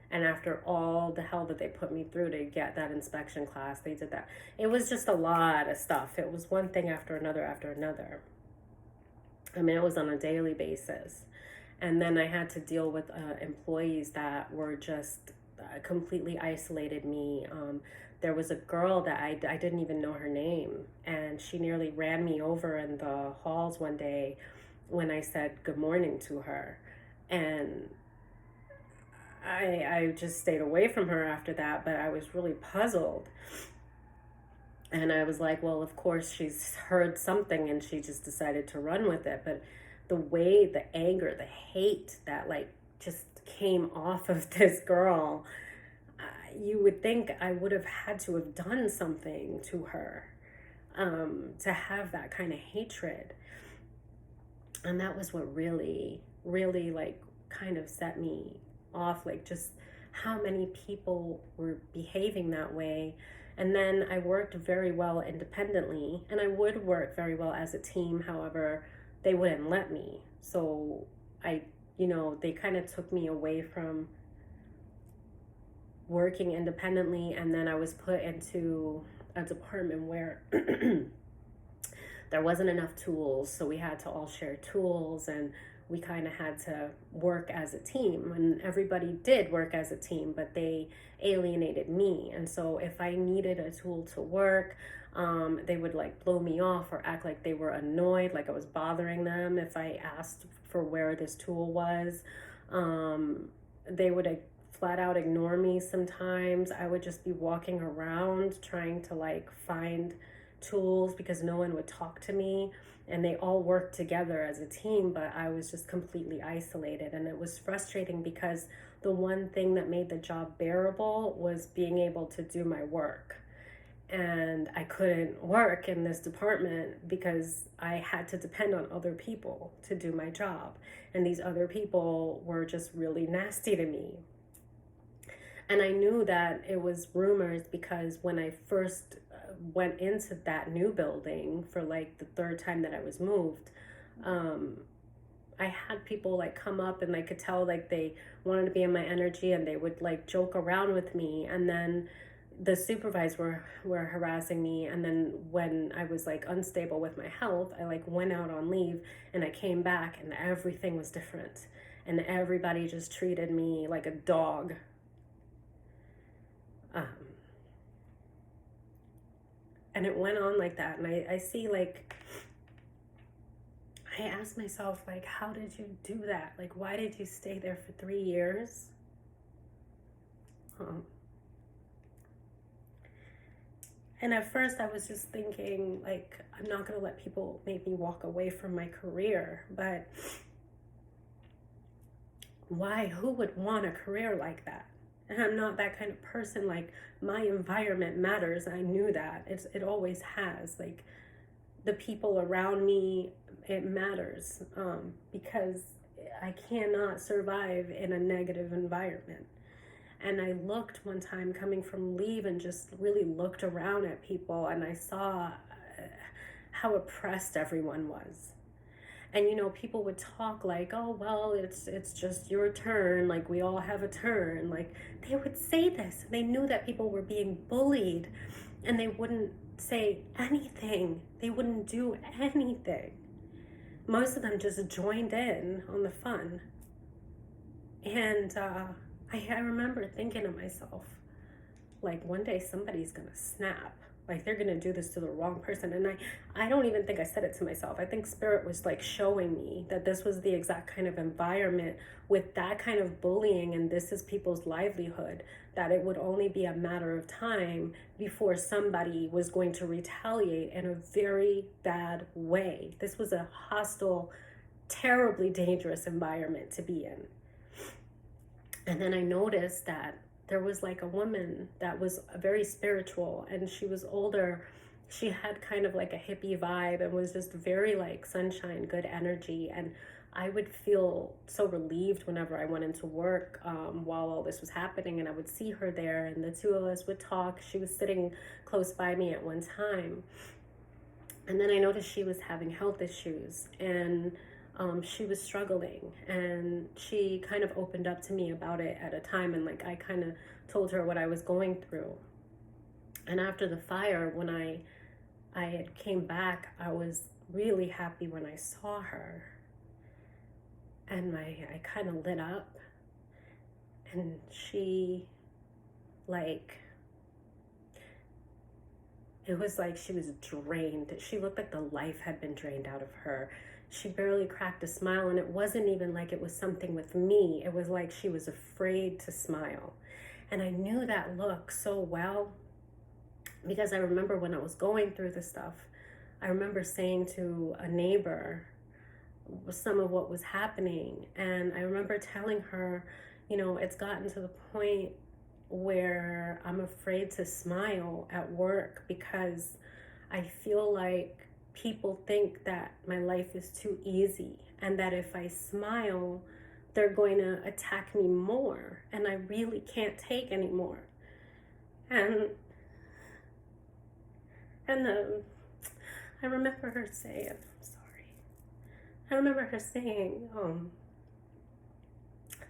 And after all the hell that they put me through to get that inspection class, they did that. It was just a lot of stuff. It was one thing after another after another. I mean, it was on a daily basis. And then I had to deal with employees that were just completely isolated me. There was a girl that I didn't even know her name, and she nearly ran me over in the halls one day when I said good morning to her. And I just stayed away from her after that, but I was really puzzled. And I was like, well, of course she's heard something and she just decided to run with it. But the way, the anger, the hate that like just came off of this girl, you would think I would have had to have done something to her to have that kind of hatred. And that was what really, really like kind of set me off, like just how many people were behaving that way. And then I worked very well independently, and I would work very well as a team. However, they wouldn't let me. So they kind of took me away from working independently. And then I was put into a department where there wasn't enough tools. So we had to all share tools, and we kind of had to work as a team, and everybody did work as a team, but they alienated me. And so if I needed a tool to work, they would like blow me off or act like they were annoyed, like I was bothering them if I asked for where this tool was. They would flat out ignore me sometimes. I would just be walking around trying to like find tools because no one would talk to me, and they all worked together as a team, but I was just completely isolated. And it was frustrating because the one thing that made the job bearable was being able to do my work. And I couldn't work in this department because I had to depend on other people to do my job. And these other people were just really nasty to me. And I knew that it was rumors because when I first went into that new building for like the third time that I was moved, I had people like come up, and I could tell like they wanted to be in my energy, and they would like joke around with me. And then the supervisors were harassing me. And then when I was like unstable with my health, I like went out on leave, and I came back, and everything was different. And everybody just treated me like a dog. And it went on like that. And I see like, I asked myself, like, how did you do that? Like, why did you stay there for 3 years? And at first I was just thinking, like, I'm not going to let people make me walk away from my career. But why? Who would want a career like that? And I'm not that kind of person. Like, my environment matters. I knew that. It always has. Like, the people around me, it matters. Because I cannot survive in a negative environment. And I looked one time coming from leave and just really looked around at people, and I saw how oppressed everyone was. And, people would talk like, oh, well, it's just your turn. Like, we all have a turn. Like, they would say this. They knew that people were being bullied, and they wouldn't say anything. They wouldn't do anything. most of them just joined in on the fun. And I remember thinking to myself, like, one day somebody's gonna snap. Like, they're gonna do this to the wrong person. And I don't even think I said it to myself. I think Spirit was like showing me that this was the exact kind of environment with that kind of bullying, and this is people's livelihood, that it would only be a matter of time before somebody was going to retaliate in a very bad way. This was a hostile, terribly dangerous environment to be in. And then I noticed that there was like a woman that was very spiritual, and she was older. She had kind of like a hippie vibe and was just very like sunshine, good energy. And I would feel so relieved whenever I went into work while all this was happening, and I would see her there, and the two of us would talk. She was sitting close by me at one time. And then I noticed she was having health issues, and she was struggling, and she kind of opened up to me about it at a time, and like I kind of told her what I was going through. And after the fire, when I had came back, I was really happy when I saw her, and I kind of lit up, and she, like, it was like she was drained. She looked like the life had been drained out of her. She barely cracked a smile, and it wasn't even like it was something with me. It was like she was afraid to smile. And I knew that look so well because I remember when I was going through this stuff, I remember saying to a neighbor some of what was happening. And I remember telling her, you know, it's gotten to the point where I'm afraid to smile at work because I feel like people think that my life is too easy, and that if I smile, they're going to attack me more, and I really can't take anymore. And I remember her saying, I'm sorry. I remember her saying,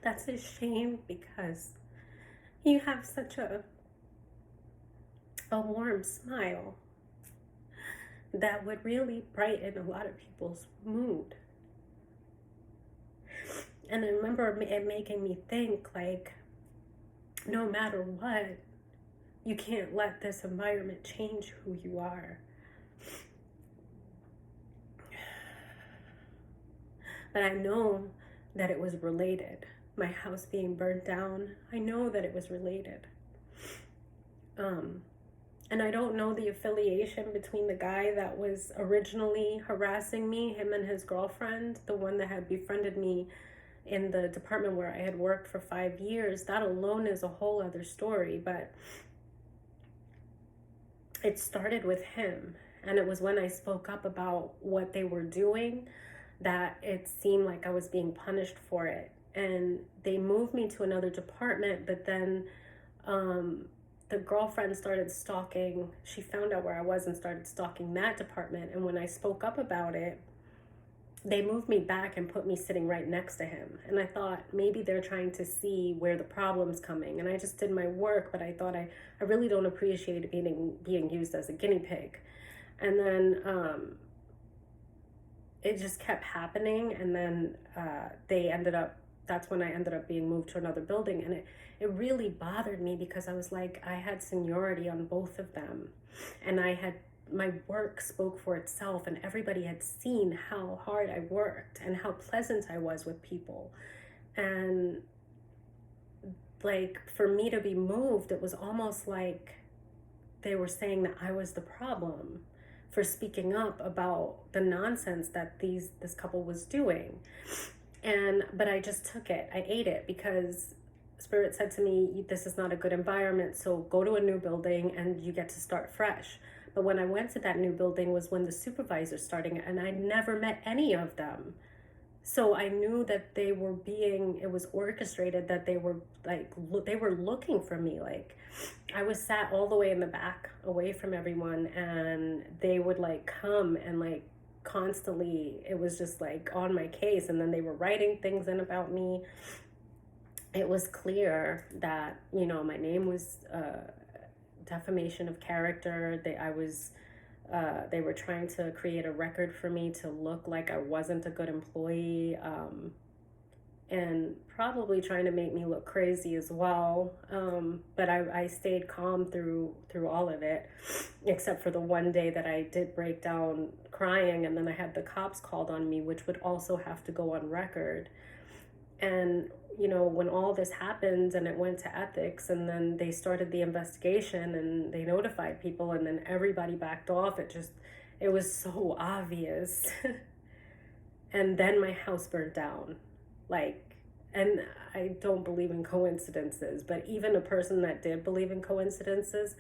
that's a shame because you have such a warm smile that would really brighten a lot of people's mood. And I remember it making me think, like, no matter what, you can't let this environment change who you are. But I know that it was related. My house being burnt down, I know that it was related. And I don't know the affiliation between the guy that was originally harassing me, him and his girlfriend, the one that had befriended me in the department where I had worked for 5 years. That alone is a whole other story, but it started with him. And it was when I spoke up about what they were doing that it seemed like I was being punished for it. And they moved me to another department, but then the girlfriend started stalking. She found out where I was and started stalking that department. And when I spoke up about it, they moved me back and put me sitting right next to him. And I thought maybe they're trying to see where the problem's coming. And I just did my work, but I thought I really don't appreciate being used as a guinea pig. And then it just kept happening. And then that's when I ended up being moved to another building. And it really bothered me because I was like, I had seniority on both of them. And my work spoke for itself, and everybody had seen how hard I worked and how pleasant I was with people. And like, for me to be moved, it was almost like they were saying that I was the problem for speaking up about the nonsense that this couple was doing. But I just took it. I ate it because Spirit said to me, this is not a good environment, so go to a new building and you get to start fresh. But when I went to that new building was when the supervisors starting, and I never met any of them. So I knew that it was orchestrated, that they were looking for me. Like, I was sat all the way in the back away from everyone, and they would like come and like constantly, it was just like on my case. And then they were writing things in about me. It was clear that, you know, my name was defamation of character, that I was They were trying to create a record for me to look like I wasn't a good employee, and probably trying to make me look crazy as well. But I stayed calm through all of it, except for the one day that I did break down crying, and then I had the cops called on me, which would also have to go on record. And when all this happened and it went to ethics, and then they started the investigation and they notified people, and then everybody backed off, it was so obvious. And then my house burnt down. And I don't believe in coincidences, but even a person that did believe in coincidences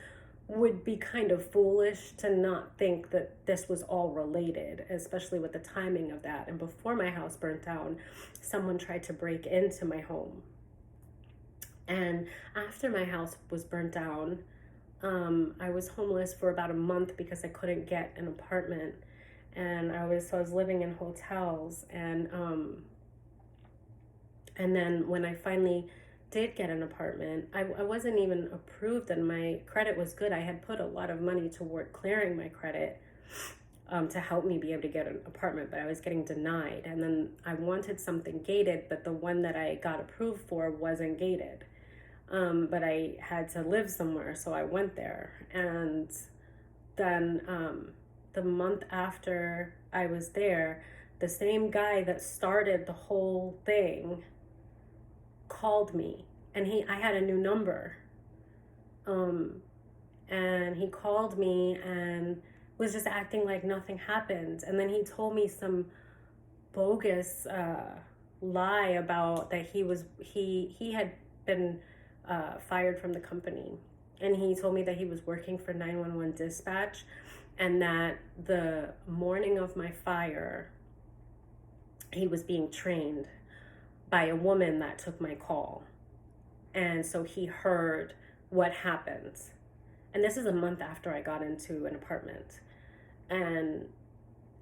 would be kind of foolish to not think that this was all related, especially with the timing of that. And before my house burnt down, someone tried to break into my home. And after my house was burnt down, I was homeless for about a month because I couldn't get an apartment. And I was living in hotels, and then when I finally did get an apartment, I wasn't even approved, and my credit was good. I had put a lot of money toward clearing my credit to help me be able to get an apartment, but I was getting denied. And then I wanted something gated, but the one that I got approved for wasn't gated. But I had to live somewhere, so I went there. And then the month after I was there, the same guy that started the whole thing called me, and I had a new number, and he called me and was just acting like nothing happened. And then he told me some bogus lie about that he had been fired from the company, and he told me that he was working for 911 dispatch, and that the morning of my fire he was being trained by a woman that took my call. And so he heard what happened. And this is a month after I got into an apartment. And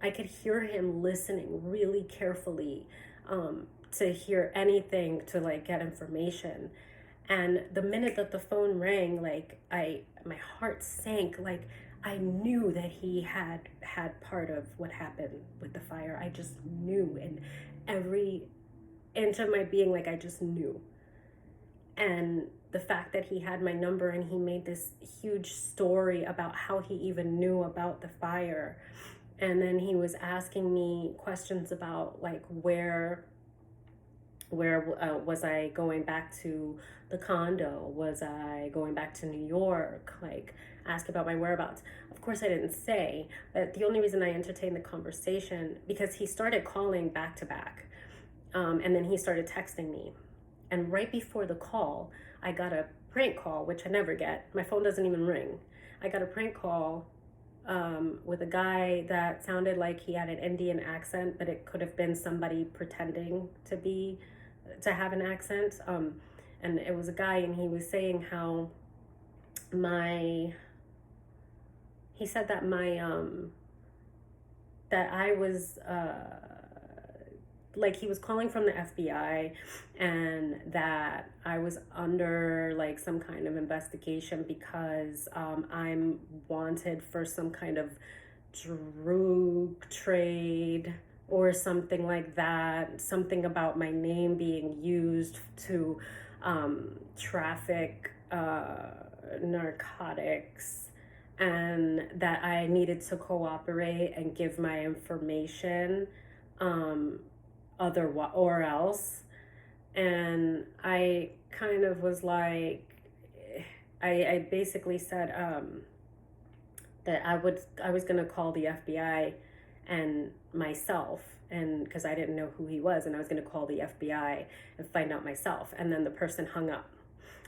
I could hear him listening really carefully to hear anything, to get information. And the minute that the phone rang, my heart sank. I knew that he had part of what happened with the fire. I just knew, in every inch of my being, I just knew. And the fact that he had my number, and he made this huge story about how he even knew about the fire. And then he was asking me questions about where was I going back to the condo? Was I going back to New York? Ask about my whereabouts. Of course I didn't say, but the only reason I entertained the conversation, because he started calling back to back. And then he started texting me. And right before the call, I got a prank call, which I never get. My phone doesn't even ring. I got a prank call with a guy that sounded like he had an Indian accent, but it could have been somebody pretending to have an accent. And it was a guy, and he was saying how he said that that I was, he was calling from the FBI, and that I was under some kind of investigation because I'm wanted for some kind of drug trade or something like that. Something about my name being used to traffic narcotics, and that I needed to cooperate and give my information or else. And I kind of was I basically said that I was gonna call the FBI and myself, and because I didn't know who he was, and I was gonna call the FBI and find out myself. And then the person hung up.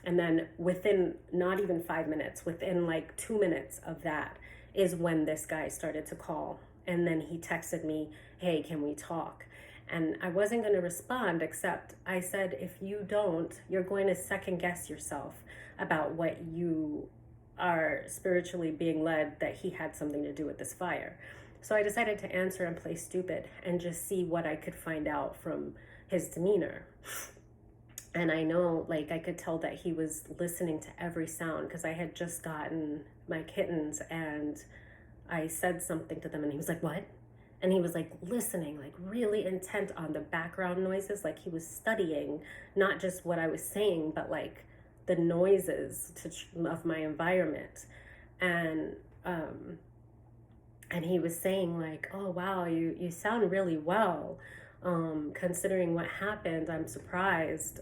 And then within not even 5 minutes, within 2 minutes of that, is when this guy started to call. And then he texted me, "Hey, can we talk?" And I wasn't going to respond, except I said, if you don't, you're going to second guess yourself about what you are spiritually being led, that he had something to do with this fire. So I decided to answer and play stupid and just see what I could find out from his demeanor. And I know, I could tell that he was listening to every sound, because I had just gotten my kittens, and I said something to them, and he was like, what? And he was like listening, like really intent on the background noises, like he was studying not just what I was saying, but like the noises of my environment. And and he was saying like, oh wow, you sound really well, considering what happened. I'm surprised,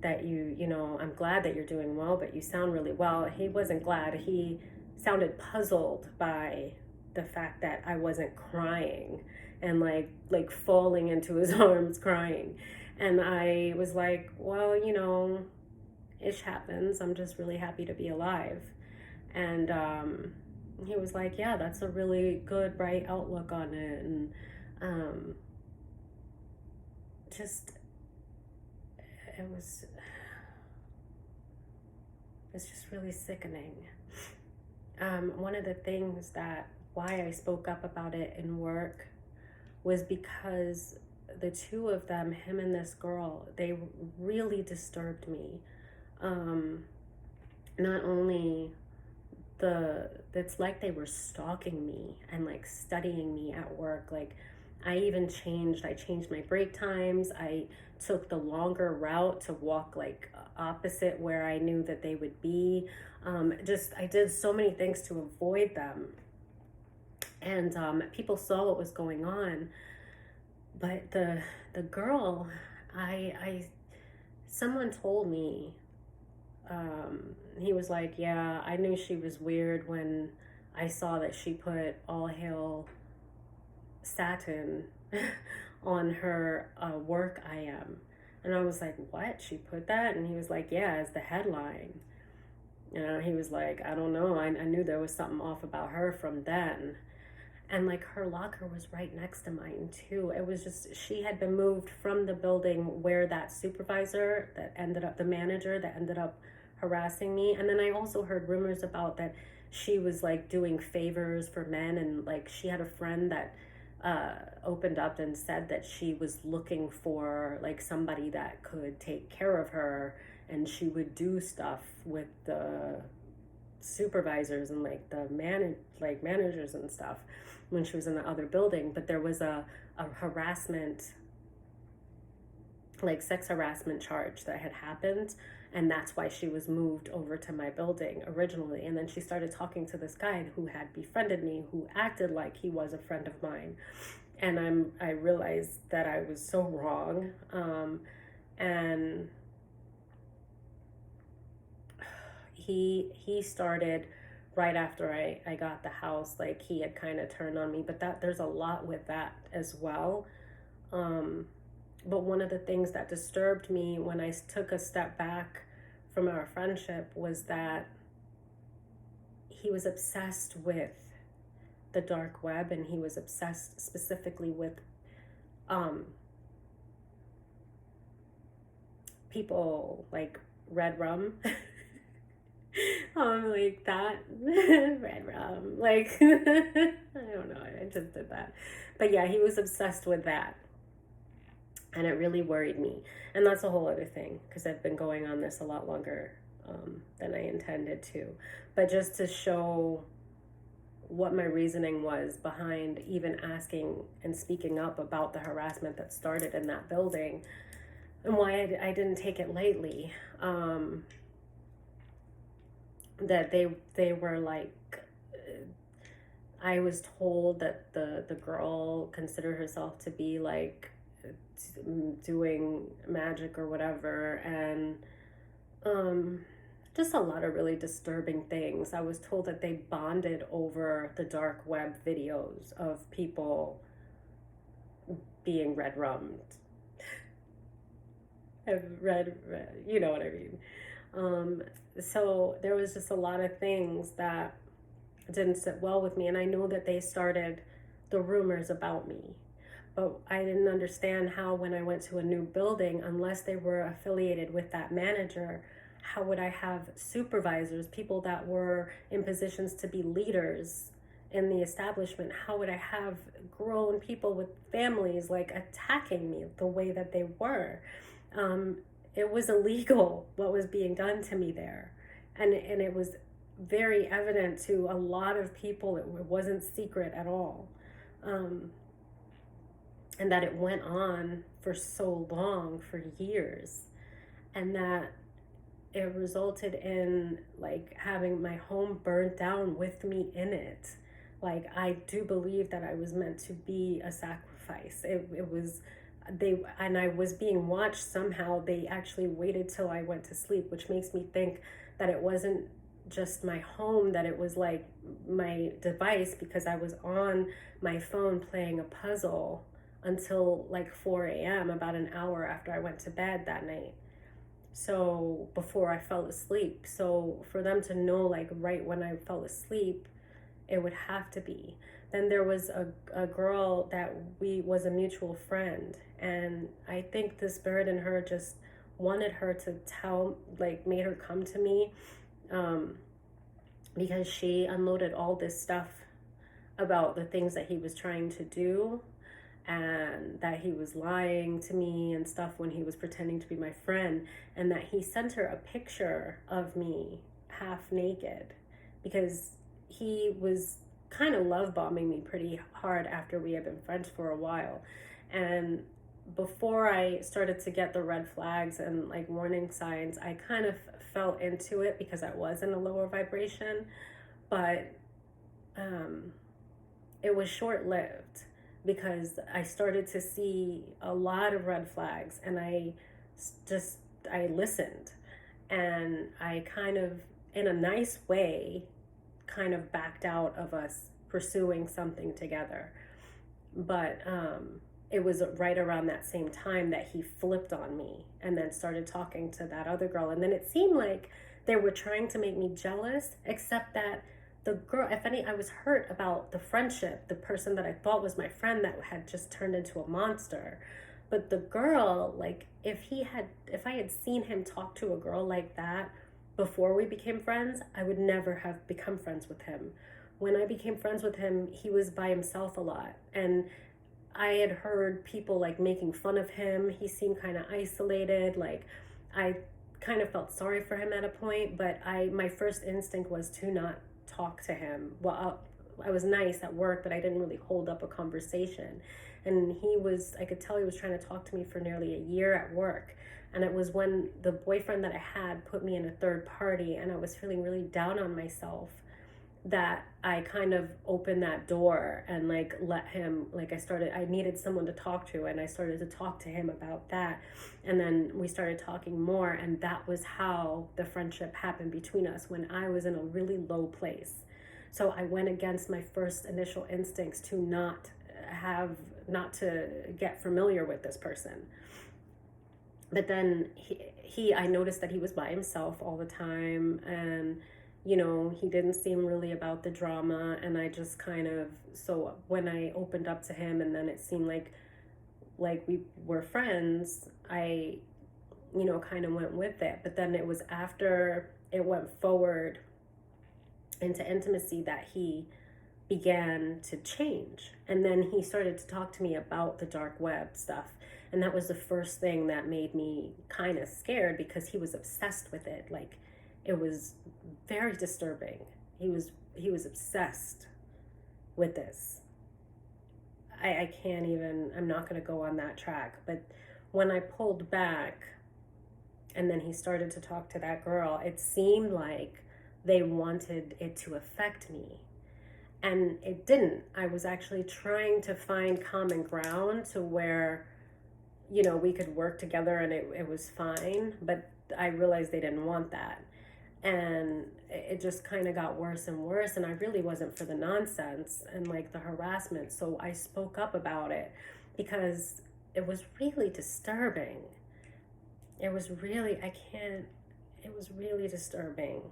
that you know, I'm glad that you're doing well, but you sound really well. He wasn't glad. He sounded puzzled by the fact that I wasn't crying and like falling into his arms crying. And I was like, well, you know, ish happens. I'm just really happy to be alive. And he was like, yeah, that's a really good, bright outlook on it. And um, just, it was, it's just really sickening. One of the things that why I spoke up about it in work was because the two of them, him and this girl, they really disturbed me. Not only it's like they were stalking me and like studying me at work. Like I changed my break times. I took the longer route to walk like opposite where I knew that they would be. I did so many things to avoid them. And people saw what was going on. But the girl, I someone told me, he was like, yeah, I knew she was weird when I saw that she put All Hail Satin on her work IM. And I was like, what? She put that? And he was like, yeah, as the headline. He was like, I don't know. I knew there was something off about her from then. And like her locker was right next to mine too. It was just, she had been moved from the building where that supervisor that ended up, the manager that ended up harassing me. And then I also heard rumors about that she was like doing favors for men, and like she had a friend that opened up and said that she was looking for like somebody that could take care of her, and she would do stuff with the supervisors and like the managers and stuff when she was in the other building. But there was a harassment, like sex harassment charge that had happened, and that's why she was moved over to my building originally. And then she started talking to this guy who had befriended me, who acted like he was a friend of mine. And I realized that I was so wrong. And he started right after I got the house. Like he had kind of turned on me, but there's a lot with that as well. But one of the things that disturbed me when I took a step back from our friendship was that he was obsessed with the dark web, and he was obsessed specifically with people like Red Rum. Like that. Red Rum. Like, I don't know, I just did that. But yeah, he was obsessed with that. And it really worried me. And that's a whole other thing, because I've been going on this a lot longer than I intended to. But just to show what my reasoning was behind even asking and speaking up about the harassment that started in that building, and why I didn't take it lightly. That they were like, I was told that the girl considered herself to be like doing magic or whatever, and just a lot of really disturbing things. I was told that they bonded over the dark web videos of people being red rummed. red, you know what I mean. So there was just a lot of things that didn't sit well with me, and I know that they started the rumors about me. But I didn't understand how, when I went to a new building, unless they were affiliated with that manager, how would I have supervisors, people that were in positions to be leaders in the establishment? How would I have grown people with families like attacking me the way that they were? It was illegal what was being done to me there. And it was very evident to a lot of people. It wasn't secret at all. Um, and that it went on for so long, for years, and that it resulted in like having my home burnt down with me in it. Like, I do believe that I was meant to be a sacrifice. It was, they, and I was being watched somehow. They actually waited till I went to sleep, which makes me think that it wasn't just my home, that it was like my device, because I was on my phone playing a puzzle until like 4 a.m., about an hour after I went to bed that night. So before I fell asleep. So for them to know, like, right when I fell asleep, it would have to be. Then there was a girl that we was a mutual friend, and I think the spirit in her just wanted her to tell, like, made her come to me, um, because she unloaded all this stuff about the things that he was trying to do, and that he was lying to me and stuff when he was pretending to be my friend, and that he sent her a picture of me half naked, because he was kind of love bombing me pretty hard after we had been friends for a while. And before I started to get the red flags and like warning signs, I kind of fell into it because I was in a lower vibration. But it was short lived, because I started to see a lot of red flags, and I listened, and I kind of, in a nice way, kind of backed out of us pursuing something together. But it was right around that same time that he flipped on me and then started talking to that other girl. And then it seemed like they were trying to make me jealous, except that the girl, if any, I was hurt about the friendship, the person that I thought was my friend that had just turned into a monster. But the girl, like, if I had seen him talk to a girl like that before we became friends, I would never have become friends with him. When I became friends with him, he was by himself a lot. And I had heard people like making fun of him. He seemed kind of isolated. Like, I kind of felt sorry for him at a point, but my first instinct was to not talk to him. Well, I was nice at work, but I didn't really hold up a conversation. And I could tell he was trying to talk to me for nearly a year at work. And it was when the boyfriend that I had put me in a third party, and I was feeling really down on myself, that I kind of opened that door and like let him, like, I needed someone to talk to, and I started to talk to him about that. And then we started talking more, and that was how the friendship happened between us, when I was in a really low place. So I went against my first initial instincts to not to get familiar with this person. But then I noticed that he was by himself all the time, and he didn't seem really about the drama. And I just kind of, so when I opened up to him, and then it seemed like we were friends, I kind of went with it. But then it was after it went forward into intimacy that he began to change. And then he started to talk to me about the dark web stuff. And that was the first thing that made me kind of scared, because he was obsessed with it. Like, it was very disturbing. He was obsessed with this. I can't even, I'm not going to go on that track. But when I pulled back and then he started to talk to that girl, it seemed like they wanted it to affect me. And it didn't. I was actually trying to find common ground to where, we could work together, and it was fine. But I realized they didn't want that. And it just kind of got worse and worse. And I really wasn't for the nonsense and like the harassment. So I spoke up about it, because it was really disturbing. It was really disturbing.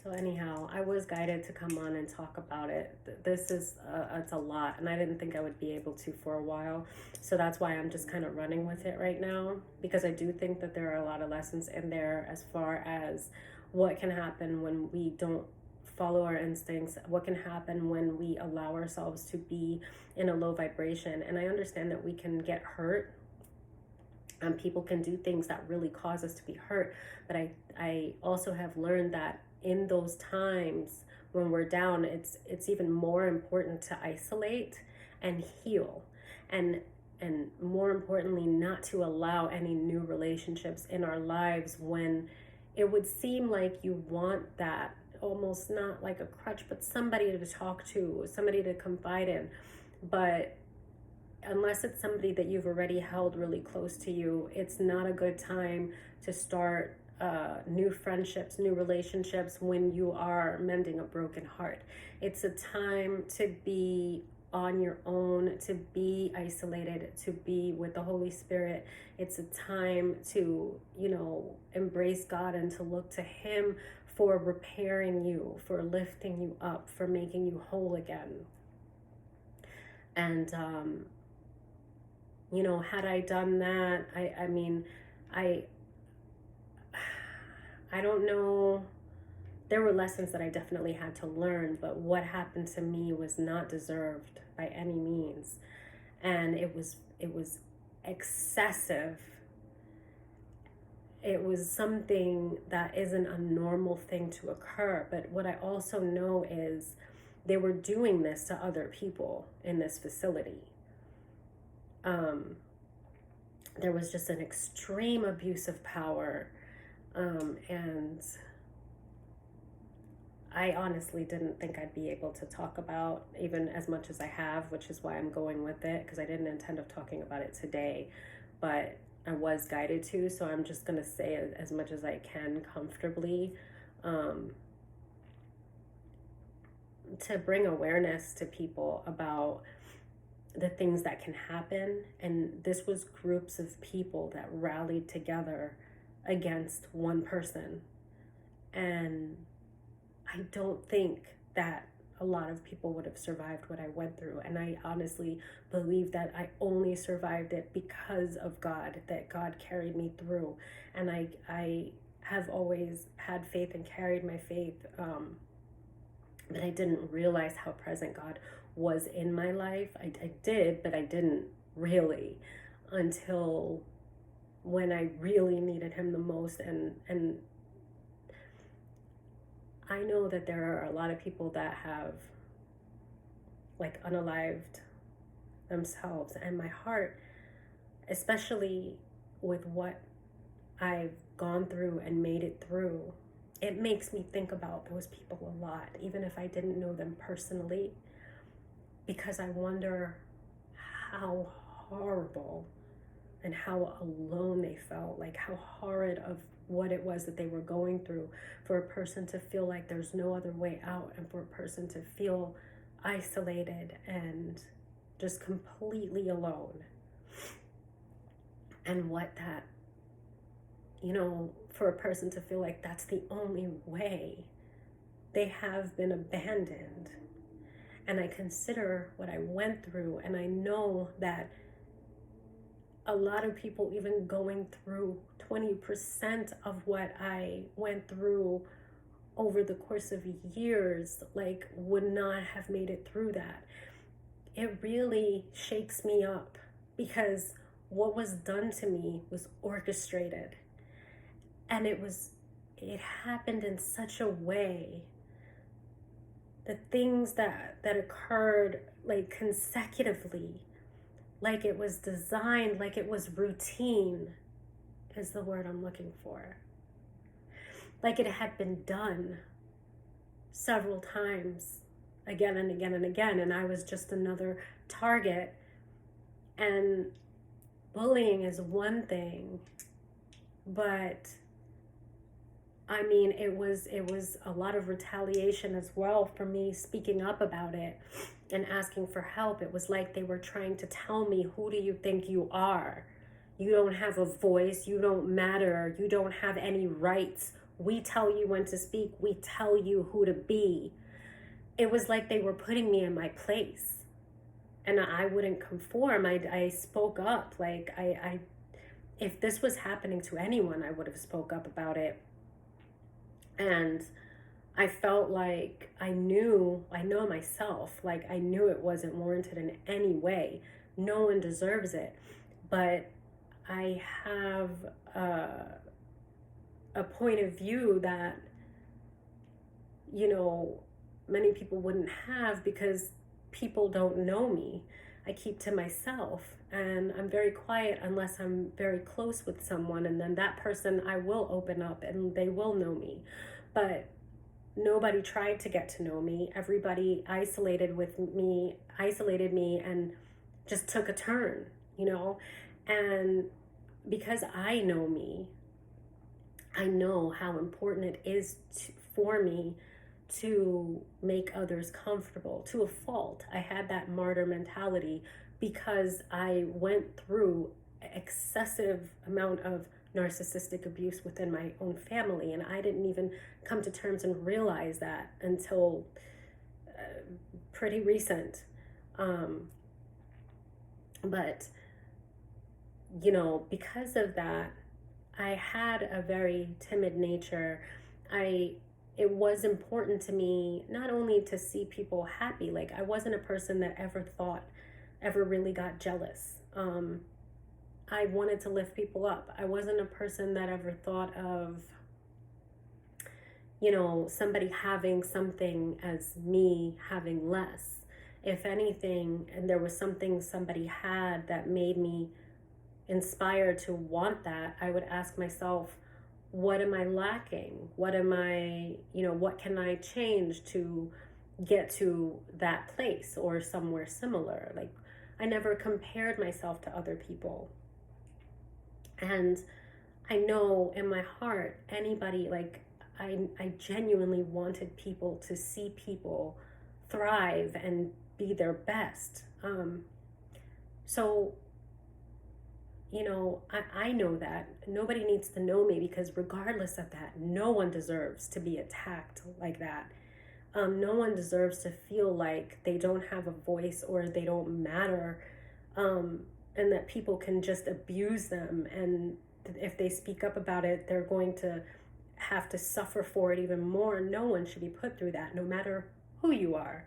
So anyhow, I was guided to come on and talk about it. This is, it's a lot, and I didn't think I would be able to for a while. So that's why I'm just kind of running with it right now, because I do think that there are a lot of lessons in there as far as what can happen when we don't follow our instincts, what can happen when we allow ourselves to be in a low vibration. And I understand that we can get hurt and people can do things that really cause us to be hurt. But I also have learned that in those times when we're down, it's even more important to isolate and heal, and more importantly, not to allow any new relationships in our lives when it would seem like you want that, almost not like a crutch, but somebody to talk to, somebody to confide in. But unless it's somebody that you've already held really close to you, it's not a good time to start new friendships, new relationships when you are mending a broken heart. It's a time to be on your own, to be isolated, to be with the Holy Spirit. It's a time to, embrace God and to look to Him for repairing you, for lifting you up, for making you whole again. And, had I done that, I don't know. There were lessons that I definitely had to learn, but what happened to me was not deserved by any means. And it was excessive. It was something that isn't a normal thing to occur. But what I also know is they were doing this to other people in this facility. There was just an extreme abuse of power. And I honestly didn't think I'd be able to talk about even as much as I have, which is why I'm going with it, because I didn't intend of talking about it today, but I was guided to, so I'm just going to say as much as I can comfortably, to bring awareness to people about the things that can happen. And this was groups of people that rallied together against one person. And I don't think that a lot of people would have survived what I went through. And I honestly believe that I only survived it because of God, that God carried me through. And I have always had faith and carried my faith, but I didn't realize how present God was in my life. I did, but I didn't really until when I really needed Him the most. And I know that there are a lot of people that have unalived themselves, and my heart, especially with what I've gone through and made it through, it makes me think about those people a lot, even if I didn't know them personally, because I wonder how horrible and how alone they felt, how horrid of what it was that they were going through, for a person to feel like there's no other way out, and for a person to feel isolated and just completely alone. And what that, for a person to feel like that's the only way, they have been abandoned. And I consider what I went through, and I know that a lot of people, even going through 20% of what I went through over the course of years, would not have made it through that. It really shakes me up, because what was done to me was orchestrated. And it happened in such a way, the things that occurred consecutively, it was designed, it was routine, is the word I'm looking for. It had been done several times, again and again and again, and I was just another target. And bullying is one thing, but it was a lot of retaliation as well for me speaking up about it and asking for help. It was like they were trying to tell me, who do you think you are? You don't have a voice. You don't matter. You don't have any rights. We tell you when to speak. We tell you who to be. It was like they were putting me in my place, and I wouldn't conform. I spoke up. If this was happening to anyone, I would have spoke up about it. And I felt like I know myself, like I knew it wasn't warranted in any way. No one deserves it. But I have a point of view that, you know, many people wouldn't have because people don't know me. I keep to myself and I'm very quiet unless I'm very close with someone, and then that person I will open up and they will know me. But nobody tried to get to know me. Everybody isolated me and just took a turn, you know? And because I know me, I know how important it is for me to make others comfortable to a fault. I had that martyr mentality because I went through excessive amount of narcissistic abuse within my own family, and I didn't even come to terms and realize that until pretty recent. Um, but you know, because of that, I had a very timid nature. I It was important to me not only to see people happy, like I wasn't a person that ever really got jealous. I wanted to lift people up. I wasn't a person that ever thought of, you know, somebody having something as me having less. If anything, and there was something somebody had that made me inspired to want that, I would ask myself, what am I lacking? What can I change to get to that place or somewhere similar? Like, I never compared myself to other people. And I know in my heart, anybody, like, I genuinely wanted people to see people thrive and be their best. So you know, I know that nobody needs to know me, because regardless of that, no one deserves to be attacked like that. No one deserves to feel like they don't have a voice or they don't matter, and that people can just abuse them. And if they speak up about it, they're going to have to suffer for it even more. No one should be put through that, no matter who you are.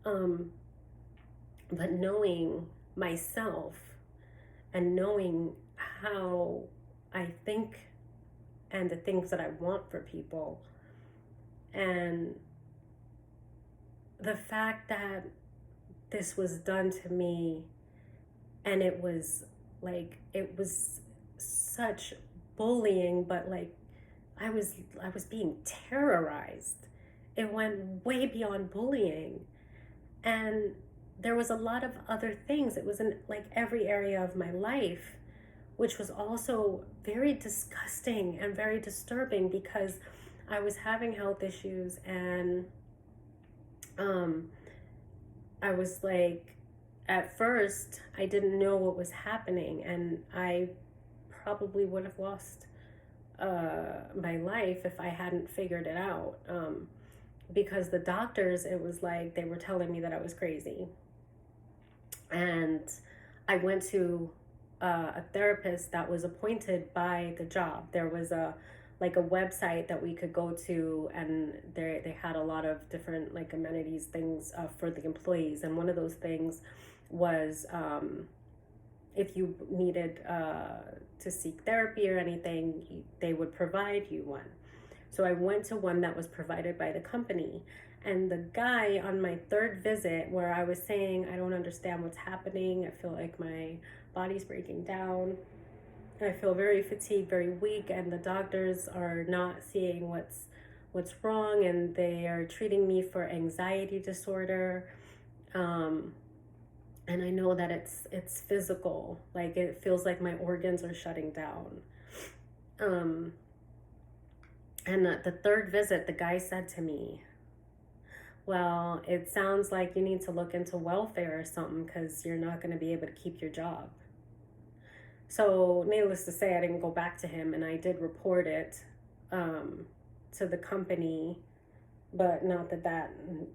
But knowing myself and knowing how I think and the things that I want for people, and the fact that this was done to me, and it was such bullying, but like I was being terrorized. It went way beyond bullying. And there was a lot of other things. It was in like every area of my life, which was also very disgusting and very disturbing, because I was having health issues, and I was like, at first, I didn't know what was happening, and I probably would have lost my life if I hadn't figured it out. Because the doctors, it was like they were telling me that I was crazy. And I went to a therapist that was appointed by the job. There was a website that we could go to, and they had a lot of different like amenities things for the employees. And one of those things was if you needed to seek therapy or anything, they would provide you one. So I went to one that was provided by the company. And the guy on my third visit, where I was saying, I don't understand what's happening, I feel like my body's breaking down, I feel very fatigued, very weak, and the doctors are not seeing what's wrong, and they are treating me for anxiety disorder. And I know that it's physical, like it feels like my organs are shutting down. And the third visit, the guy said to me, well, it sounds like you need to look into welfare or something, because you're not going to be able to keep your job. So needless to say, I didn't go back to him, and I did report it to the company, but not that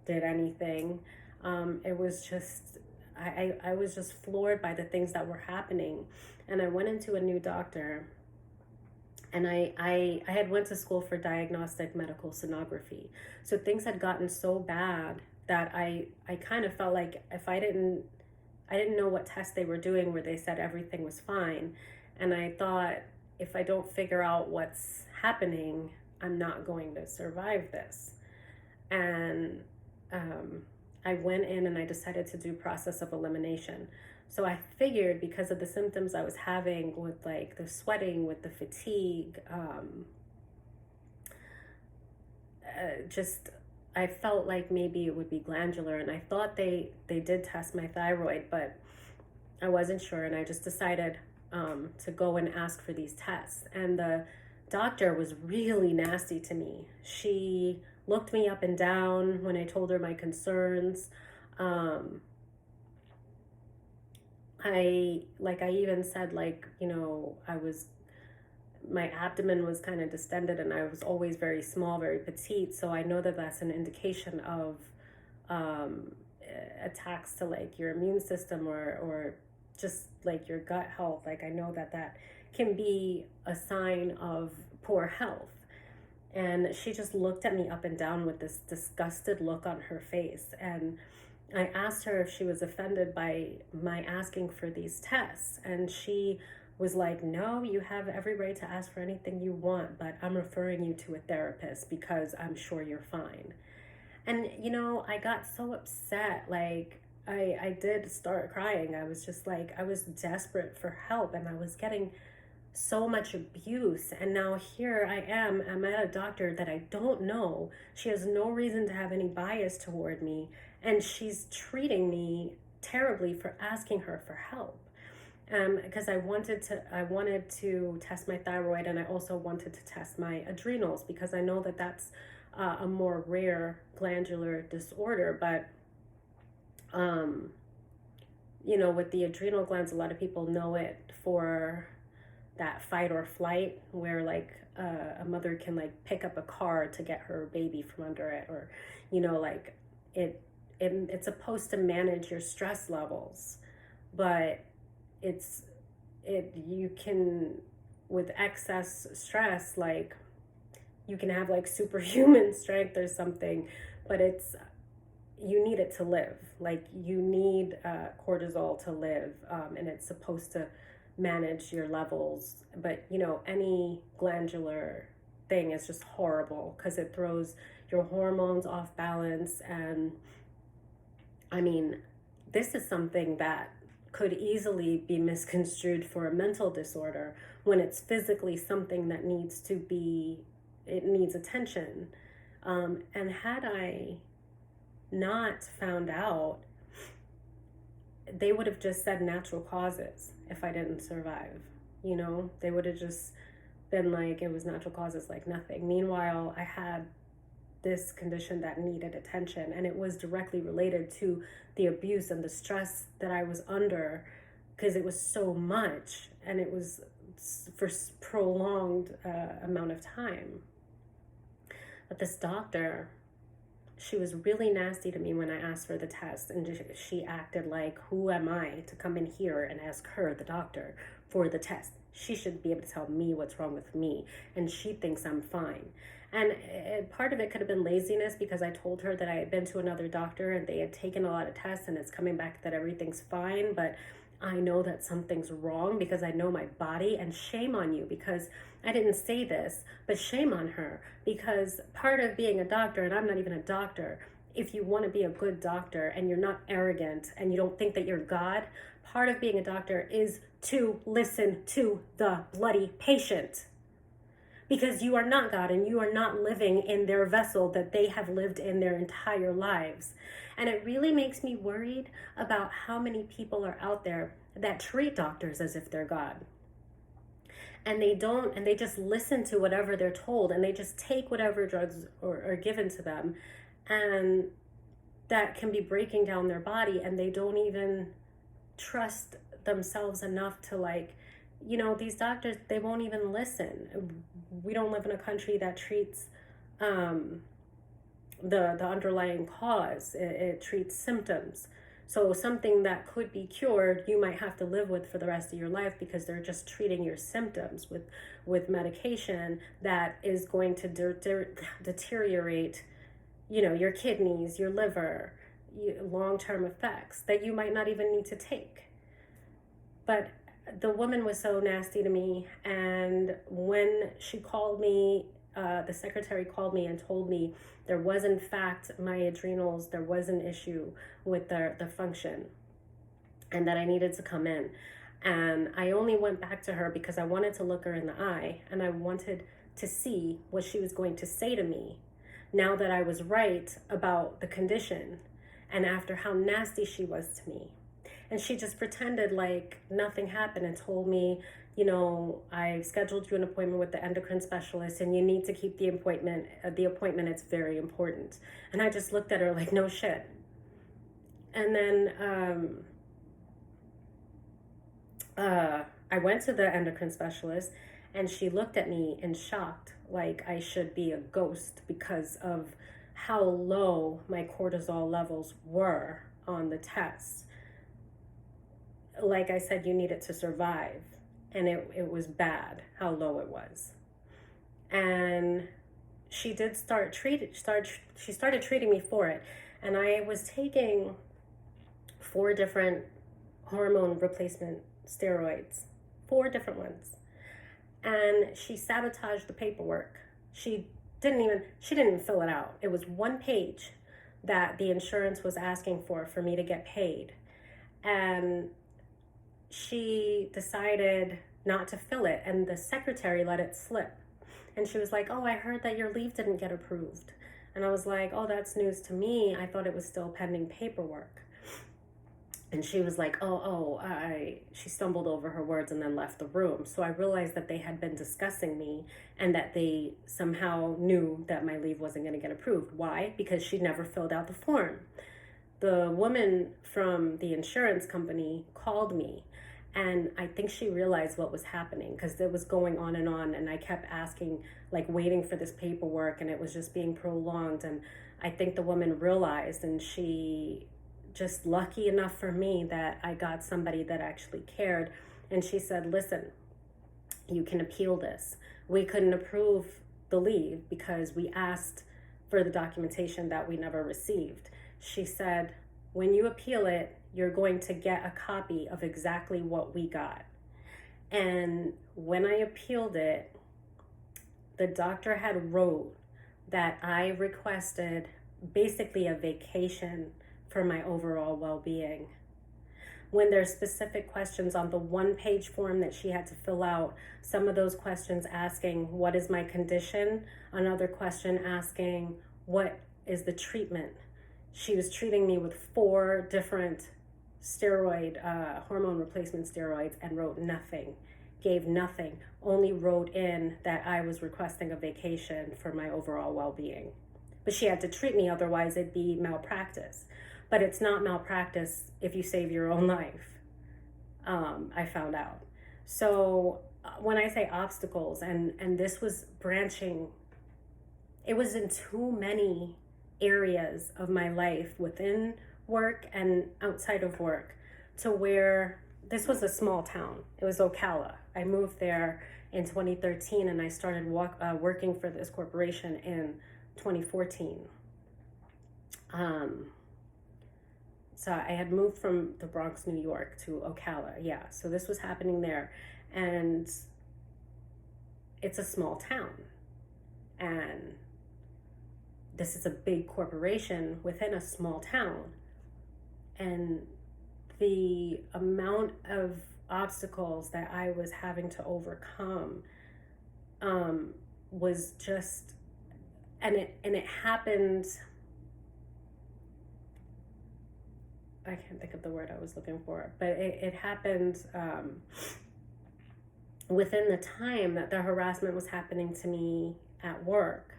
did anything. It was just, I was just floored by the things that were happening. And I went into a new doctor, And I had went to school for diagnostic medical sonography. So things had gotten so bad that I kind of felt like if I didn't know what test they were doing where they said everything was fine. And I thought, if I don't figure out what's happening, I'm not going to survive this. And I went in and I decided to do process of elimination. So I figured, because of the symptoms I was having with like the sweating, with the fatigue, just I felt like maybe it would be glandular, and I thought they did test my thyroid, but I wasn't sure, and I just decided to go and ask for these tests. And the doctor was really nasty to me. She looked me up and down when I told her my concerns. Um, I even said, like, my abdomen was kind of distended, and I was always very small, very petite. So I know that that's an indication of um, attacks to like your immune system, or just like your gut health. Like I know that that can be a sign of poor health. And she just looked at me up and down with this disgusted look on her face. And I asked her if she was offended by my asking for these tests. And she was like, no, you have every right to ask for anything you want, but I'm referring you to a therapist because I'm sure you're fine. And, I got so upset. Like, I did start crying. I was just like, I was desperate for help, and I was getting so much abuse. And now here I'm at a doctor that I don't know. She has no reason to have any bias toward me, and she's treating me terribly for asking her for help. Because I wanted to test my thyroid, and I also wanted to test my adrenals, because I know that that's a more rare glandular disorder. But with the adrenal glands, a lot of people know it for that fight or flight, where like a mother can like pick up a car to get her baby from under it, or like it's supposed to manage your stress levels, but you can, with excess stress, like you can have like superhuman strength or something, but you need it to live. Like you need cortisol to live, and it's supposed to manage your levels. But any glandular thing is just horrible because it throws your hormones off balance. And I mean, this is something that could easily be misconstrued for a mental disorder, when it's physically something that it needs attention. And had I not found out, they would have just said natural causes if I didn't survive. They would have just been like, it was natural causes, like nothing. Meanwhile, I had this condition that needed attention, and it was directly related to the abuse and the stress that I was under, because it was so much, and it was for prolonged amount of time. But this doctor, she was really nasty to me when I asked for the test, and she acted like, who am I to come in here and ask her, the doctor, for the test? She should be able to tell me what's wrong with me, and she thinks I'm fine. And part of it could have been laziness, because I told her that I had been to another doctor and they had taken a lot of tests and it's coming back that everything's fine, but I know that something's wrong because I know my body. And shame on you, because I didn't say this, but shame on her, because part of being a doctor, and I'm not even a doctor, if you want to be a good doctor and you're not arrogant and you don't think that you're God, part of being a doctor is to listen to the bloody patient. Because you are not God, and you are not living in their vessel that they have lived in their entire lives. And it really makes me worried about how many people are out there that treat doctors as if they're God. And they don't, and they just listen to whatever they're told, and they just take whatever drugs are given to them. And that can be breaking down their body, and they don't even trust themselves enough to, like, these doctors, they won't even listen. We don't live in a country that treats the underlying cause. It treats symptoms. So something that could be cured, you might have to live with for the rest of your life because they're just treating your symptoms with medication that is going to deteriorate, your kidneys, your liver, long-term effects that you might not even need to take. But the woman was so nasty to me, and when she called me, the secretary called me and told me there was in fact my adrenals, there was an issue with the function, and that I needed to come in. And I only went back to her because I wanted to look her in the eye, and I wanted to see what she was going to say to me now that I was right about the condition and after how nasty she was to me. And she just pretended like nothing happened and told me, I scheduled you an appointment with the endocrine specialist and you need to keep the appointment. It's very important. And I just looked at her like, no shit. And then I went to the endocrine specialist and she looked at me in shock, like I should be a ghost because of how low my cortisol levels were on the test. Like I said, you needed to survive. And it was bad how low it was. And she did she started treating me for it. And I was taking 4 different hormone replacement steroids, 4 different ones. And she sabotaged the paperwork. She didn't even fill it out. It was 1 page that the insurance was asking for me to get paid. And she decided not to fill it, and the secretary let it slip. And she was like, oh, I heard that your leave didn't get approved. And I was like, oh, that's news to me. I thought it was still pending paperwork. And she was like, she stumbled over her words and then left the room. So I realized that they had been discussing me and that they somehow knew that my leave wasn't going to get approved. Why? Because she never filled out the form. The woman from the insurance company called me, and I think she realized what was happening because it was going on, and I kept asking, like waiting for this paperwork, and it was just being prolonged. And I think the woman realized, and she just lucky enough for me that I got somebody that actually cared. And she said, listen, you can appeal this. We couldn't approve the leave because we asked for the documentation that we never received. She said, when you appeal it, you're going to get a copy of exactly what we got. And when I appealed it, the doctor had wrote that I requested basically a vacation for my overall well-being. When there's specific questions on the 1-page form that she had to fill out, some of those questions asking, what is my condition? Another question asking, what is the treatment? She was treating me with 4 different hormone replacement steroids and wrote nothing, gave nothing, only wrote in that I was requesting a vacation for my overall well-being. But she had to treat me, otherwise it'd be malpractice. But it's not malpractice if you save your own life, I found out. So when I say obstacles, and this was branching, it was in too many areas of my life within work and outside of work, to where this was a small town. It was Ocala. I moved there in 2013 and I started working for this corporation in 2014. So I had moved from the Bronx, New York to Ocala. Yeah, so this was happening there. And it's a small town. And this is a big corporation within a small town. And the amount of obstacles that I was having to overcome was just, and it happened, I can't think of the word I was looking for, but it happened within the time that the harassment was happening to me at work,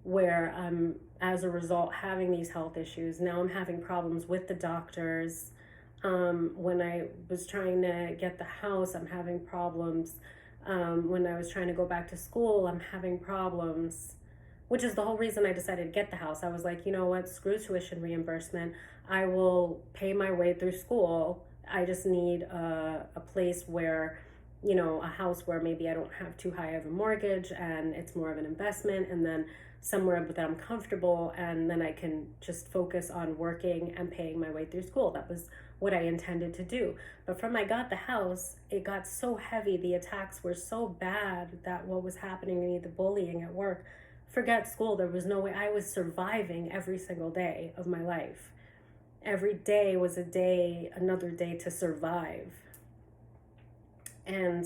where I'm, as a result, having these health issues. Now I'm having problems with the doctors. When I was trying to get the house, I'm having problems. When I was trying to go back to school, I'm having problems. which is the whole reason I decided to get the house. I was like, you know what, screw tuition reimbursement. I will pay my way through school. I just need a place where, you know, a house where maybe I don't have too high of a mortgage and it's more of an investment, and then somewhere that I'm comfortable, and then I can just focus on working and paying my way through school. That was what I intended to do. But from I got the house, it got so heavy, the attacks were so bad, that what was happening to me, the bullying at work, forget school, there was no way. I was surviving every single day of my life. Every day was a day, another day to survive. And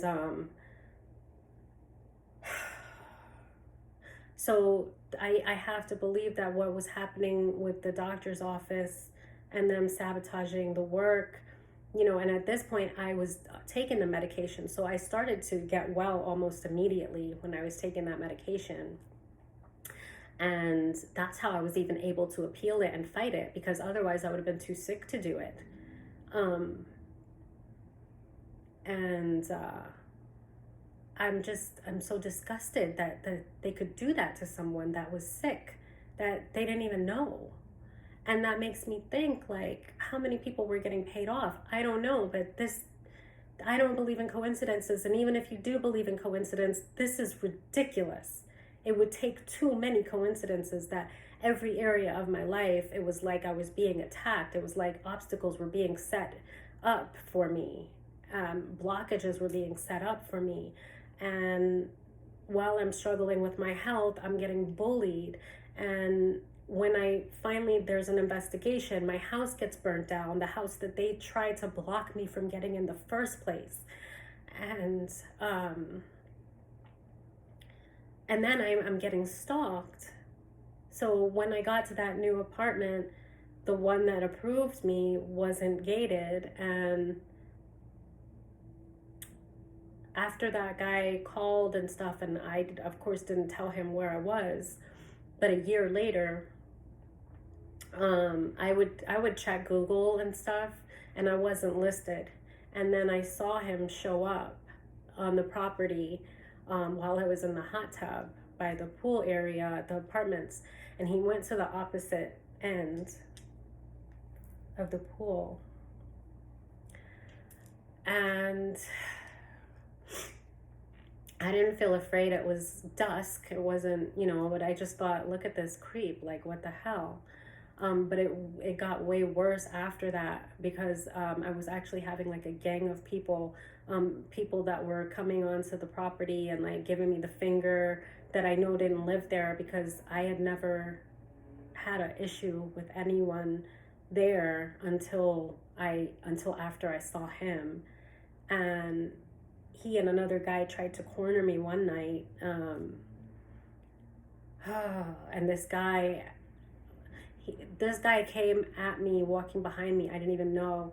so I have to believe that what was happening with the doctor's office and them sabotaging the work, you know, and at this point I was taking the medication. So I started to get well almost immediately when I was taking that medication. And that's how I was even able to appeal it and fight it, because otherwise I would have been too sick to do it. I'm so disgusted that they could do that to someone that was sick, that they didn't even know. And that makes me think, like, how many people were getting paid off? I don't know, but I don't believe in coincidences. And even if you do believe in coincidence, this is ridiculous. It would take too many coincidences that every area of my life, it was like I was being attacked. It was like obstacles were being set up for me. Blockages were being set up for me. And while I'm struggling with my health, I'm getting bullied. And when there's an investigation, my house gets burnt down, the house that they tried to block me from getting in the first place. And then I'm getting stalked. So when I got to that new apartment, the one that approved me wasn't gated, and after that guy called and stuff, and I of course didn't tell him where I was, but a year later, I would check Google and stuff, and I wasn't listed. And then I saw him show up on the property while I was in the hot tub by the pool area at the apartments, and he went to the opposite end of the pool. And I didn't feel afraid. It was dusk. It wasn't, you know, but I just thought, look at this creep, like, what the hell? But it got way worse after that, because I was actually having like a gang of people that were coming onto the property and like giving me the finger, that I know didn't live there, because I had never had an issue with anyone there until after I saw him. And he and another guy tried to corner me one night, and this guy came at me, walking behind me. I didn't even know,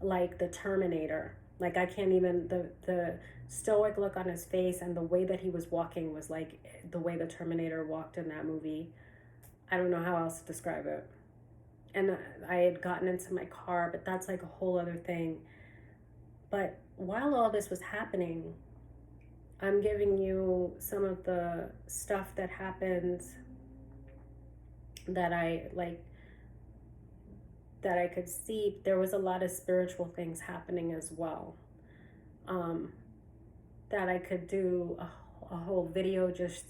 like the Terminator. Like, I can't even, the stoic look on his face and the way that he was walking was like the way the Terminator walked in that movie. I don't know how else to describe it. And I had gotten into my car, but that's like a whole other thing. But while all this was happening, I'm giving you some of the stuff that happened that I could see. There was a lot of spiritual things happening as well, that I could do a whole video just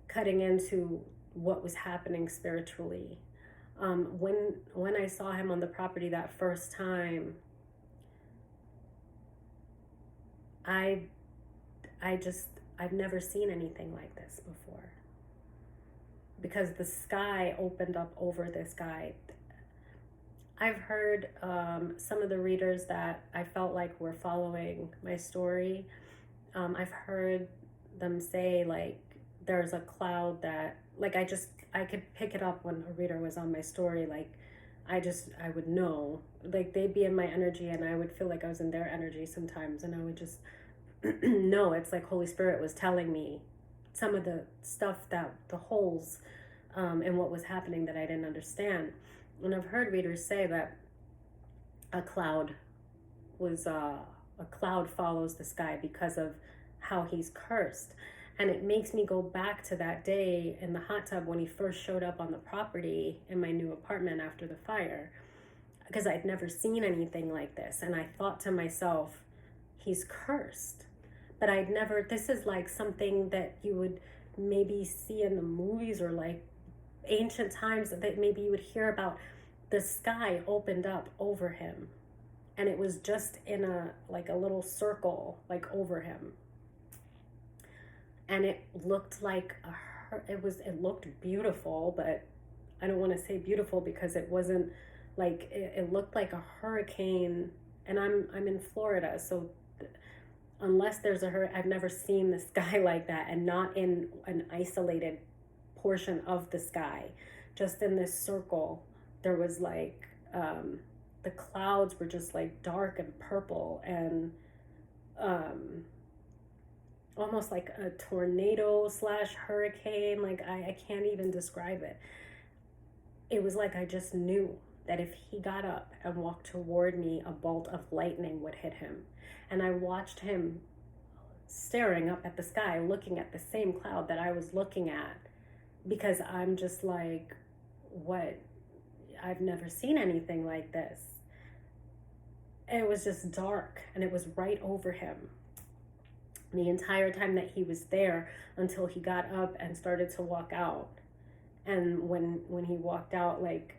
cutting into what was happening spiritually. When I saw him on the property that first time, I've never seen anything like this before, because the sky opened up over this guy. I've heard some of the readers that I felt like were following my story. I've heard them say, like, there's a cloud that, like, I could pick it up when a reader was on my story. Like, I would know, like, they'd be in my energy and I would feel like I was in their energy sometimes, and I would just know. It's like Holy Spirit was telling me some of the stuff, that the holes in what was happening that I didn't understand. And I've heard readers say that a cloud follows this guy because of how he's cursed. And it makes me go back to that day in the hot tub when he first showed up on the property in my new apartment after the fire, because I'd never seen anything like this. And I thought to myself, he's cursed. But I'd never, this is like something that you would maybe see in the movies, or like ancient times that maybe you would hear about. The sky opened up over him, and it was just in a like a little circle like over him, and it looked like it looked beautiful, but I don't want to say beautiful because it wasn't like it looked like a hurricane. And I'm in Florida, so unless there's a hurricane, I've never seen the sky like that, and not in an isolated portion of the sky, just in this circle. There was like the clouds were just like dark and purple, and almost like a tornado slash hurricane. Like I can't even describe it. It was like I just knew that if he got up and walked toward me, a bolt of lightning would hit him. And I watched him staring up at the sky, looking at the same cloud that I was looking at, because I'm just like, what? I've never seen anything like this. And it was just dark, and it was right over him the entire time that he was there, until he got up and started to walk out. And when he walked out, like,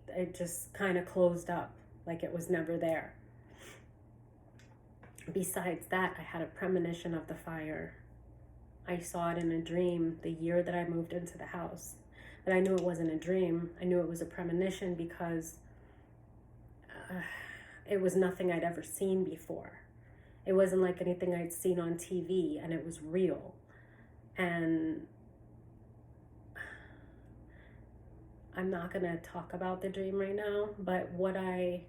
it just kind of closed up, like it was never there. Besides that, I had a premonition of the fire. I saw it in a dream the year that I moved into the house. But I knew it wasn't a dream. I knew it was a premonition because it was nothing I'd ever seen before. It wasn't like anything I'd seen on TV, and it was real. And I'm not gonna talk about the dream right now, but what I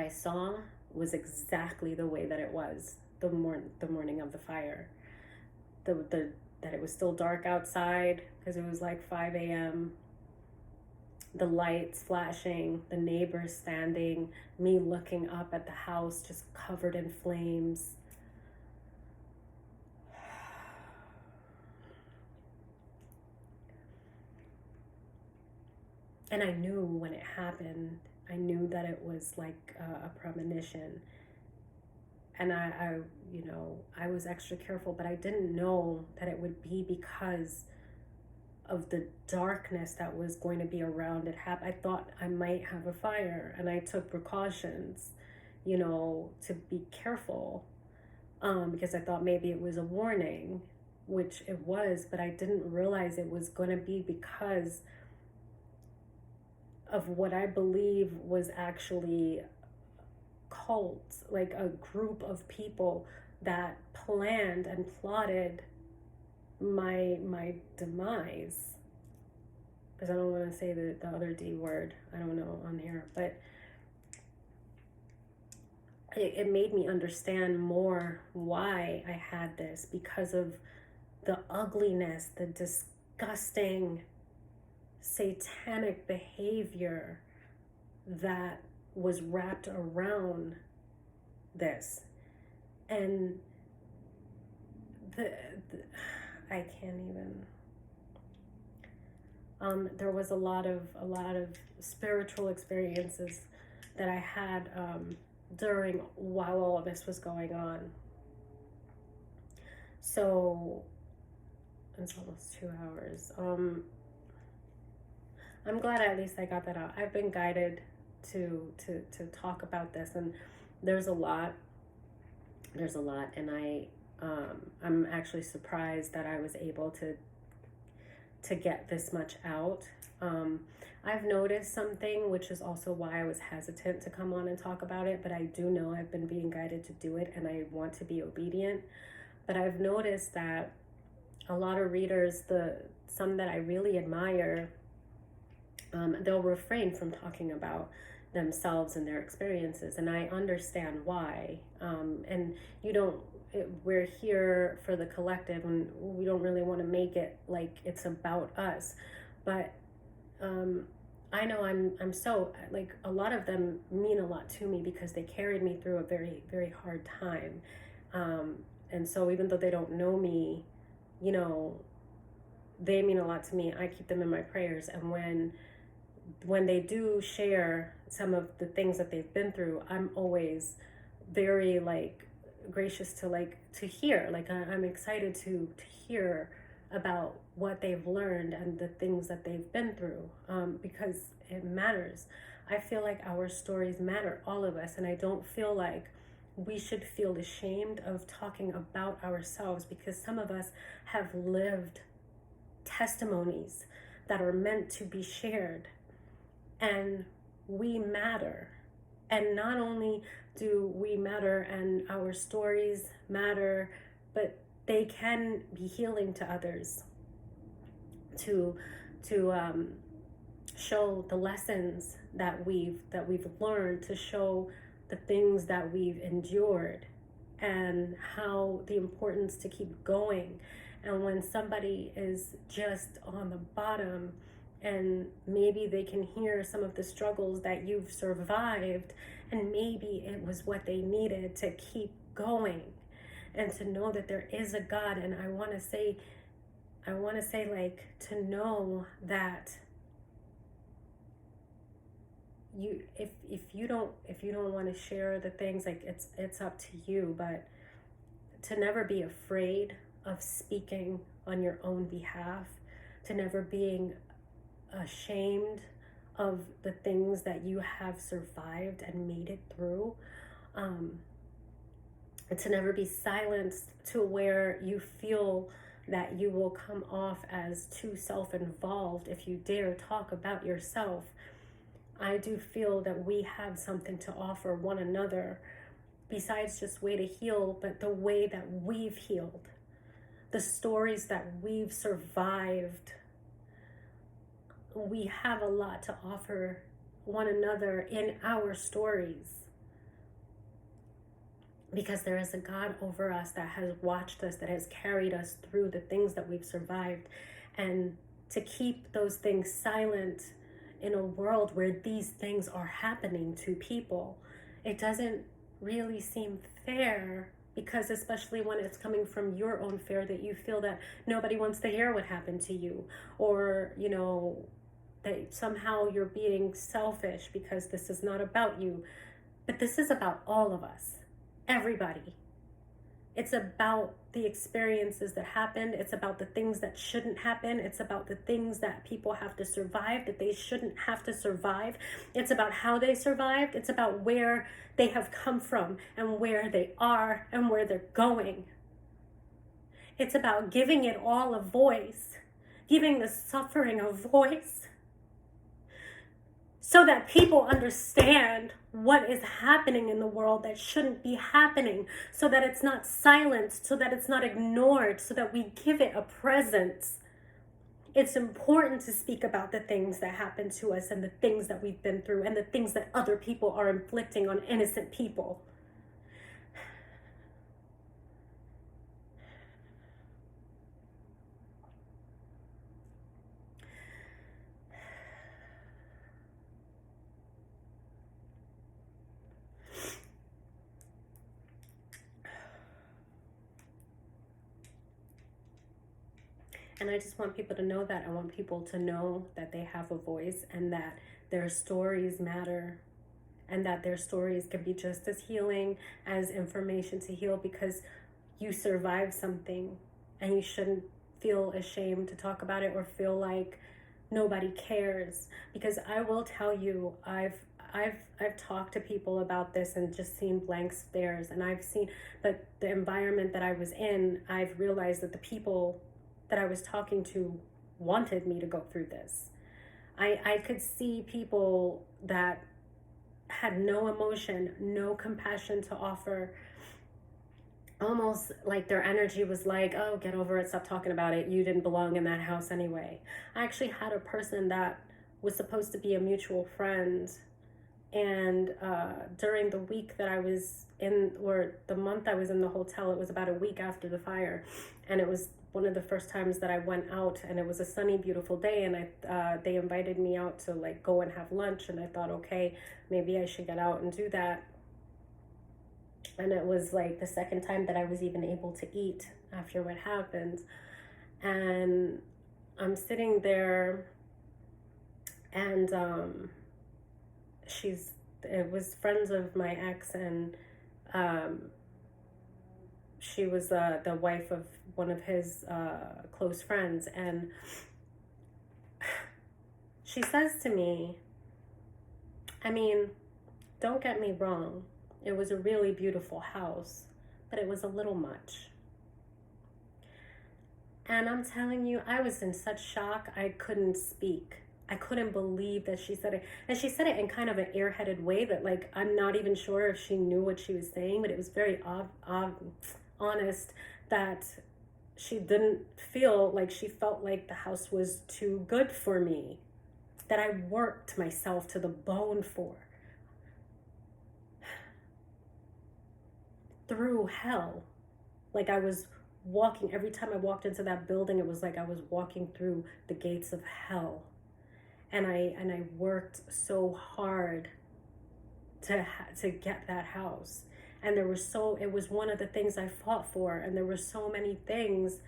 saw was exactly the way that it was the morning of the fire. That it was still dark outside because it was like 5 a.m. The lights flashing, the neighbors standing, me looking up at the house just covered in flames. And I knew when it happened, I knew that it was like a premonition. And I was extra careful, but I didn't know that it would be because of the darkness that was going to be around it. I thought I might have a fire, and I took precautions, to be careful, because I thought maybe it was a warning, which it was, but I didn't realize it was going to be because of what I believe was actually cults, like a group of people that planned and plotted my demise. Because I don't want to say the other D word, I don't know, on here, but it made me understand more why I had this, because of the ugliness, the disgusting satanic behavior that was wrapped around this. And I can't even, there was a lot of spiritual experiences that I had while all of this was going on. So it's almost 2 hours. I'm glad at least I got that out. I've been guided to talk about this, and there's a lot, and I'm actually surprised that I was able to get this much out. I've noticed something, which is also why I was hesitant to come on and talk about it, but I do know I've been being guided to do it, and I want to be obedient. But I've noticed that a lot of readers, some that I really admire, they'll refrain from talking about themselves and their experiences, and I understand why. And we're here for the collective, and we don't really want to make it like it's about us. But I know I'm so, like, a lot of them mean a lot to me because they carried me through a very, very hard time. And so even though they don't know me, you know, they mean a lot to me. I keep them in my prayers. And when they do share some of the things that they've been through, I'm always very like gracious to hear. Like I'm excited to hear about what they've learned and the things that they've been through, because it matters. I feel like our stories matter, all of us, and I don't feel like we should feel ashamed of talking about ourselves, because some of us have lived testimonies that are meant to be shared, and we matter. And not only do we matter and our stories matter, but they can be healing to others, to show the lessons that we've learned, to show the things that we've endured, and how the importance to keep going. And when somebody is just on the bottom, and maybe they can hear some of the struggles that you've survived, and maybe it was what they needed to keep going, and to know that there is a God. And I want to say like, to know that if you don't want to share the things, like it's up to you, but to never be afraid of speaking on your own behalf, to never being ashamed of the things that you have survived and made it through, and to never be silenced to where you feel that you will come off as too self-involved if you dare talk about yourself. I do feel that we have something to offer one another, besides just way to heal, but the way that we've healed, the stories that we've survived. We have a lot to offer one another in our stories, because there is a God over us that has watched us, that has carried us through the things that we've survived. And to keep those things silent in a world where these things are happening to people, it doesn't really seem fair, because especially when it's coming from your own fear, that you feel that nobody wants to hear what happened to you, or that somehow you're being selfish because this is not about you. But this is about all of us, everybody. It's about the experiences that happened. It's about the things that shouldn't happen. It's about the things that people have to survive that they shouldn't have to survive. It's about how they survived. It's about where they have come from and where they are and where they're going. It's about giving it all a voice, giving the suffering a voice, so that people understand what is happening in the world that shouldn't be happening, so that it's not silenced, so that it's not ignored, so that we give it a presence. It's important to speak about the things that happen to us, and the things that we've been through, and the things that other people are inflicting on innocent people. And I just want people to know that. I want people to know that they have a voice, and that their stories matter, and that their stories can be just as healing as information to heal, because you survived something, and you shouldn't feel ashamed to talk about it or feel like nobody cares. Because I will tell you, I've talked to people about this and just seen blank stares, and but the environment that I was in, I've realized that the people that I was talking to wanted me to go through this. I could see people that had no emotion, no compassion to offer. Almost like their energy was like, oh, get over it, stop talking about it, you didn't belong in that house anyway. I actually had a person that was supposed to be a mutual friend, and during the week that I was in, or the month I was in the hotel, it was about a week after the fire, and it was one of the first times that I went out, and it was a sunny, beautiful day, and they invited me out to go and have lunch, and I thought, okay, maybe I should get out and do that. And it was like the second time that I was even able to eat after what happened. And I'm sitting there, and it was friends of my ex, and um, she was the wife of one of his close friends. And she says to me, I mean, don't get me wrong, it was a really beautiful house, but it was a little much. And I'm telling you, I was in such shock, I couldn't speak. I couldn't believe that she said it. And she said it in kind of an airheaded way that, like, I'm not even sure if she knew what she was saying, but it was very honest that she didn't feel like, she felt like the house was too good for me, that I worked myself to the bone for. Through hell. Like, I was walking, every time I walked into that building, it was like I was walking through the gates of hell. And I worked so hard to get that house. And it was one of the things I fought for. And there were so many things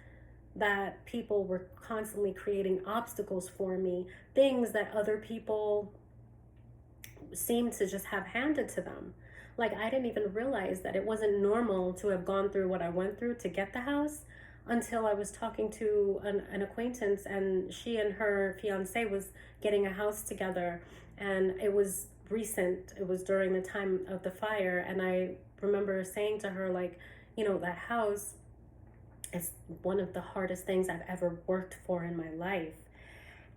that people were constantly creating obstacles for me, things that other people seemed to just have handed to them. Like, I didn't even realize that it wasn't normal to have gone through what I went through to get the house until I was talking to an acquaintance, and she and her fiance was getting a house together. And it was recent, it was during the time of the fire. And I remember saying to her, like, that house is one of the hardest things I've ever worked for in my life.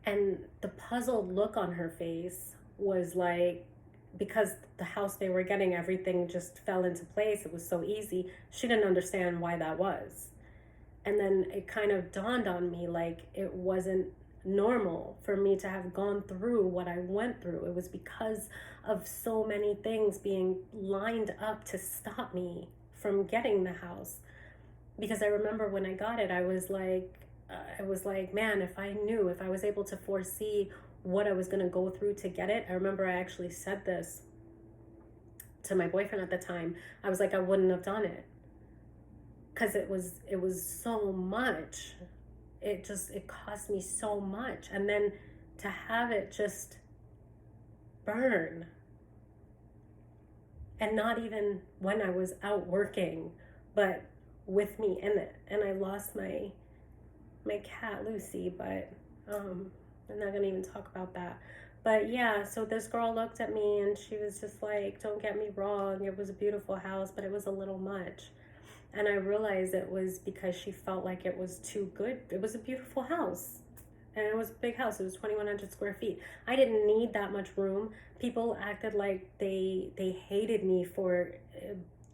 And the puzzled look on her face was like, because the house they were getting, everything just fell into place. It was so easy. She didn't understand why that was. And then it kind of dawned on me, like, it wasn't normal for me to have gone through what I went through. It was because of so many things being lined up to stop me from getting the house. Because I remember when I got it, I was like, man, if I was able to foresee what I was going to go through to get it. I remember I actually said this to my boyfriend at the time. I was like, I wouldn't have done it, because it was so much. It cost me so much. And then to have it just burn, and not even when I was out working, but with me in it. And I lost my cat Lucy, but I'm not gonna even talk about that. But yeah, so this girl looked at me and she was just like, don't get me wrong, it was a beautiful house, but it was a little much. And I realized it was because she felt like it was too good. It was a beautiful house, and it was a big house. It was 2,100 square feet. I didn't need that much room. People acted like they hated me for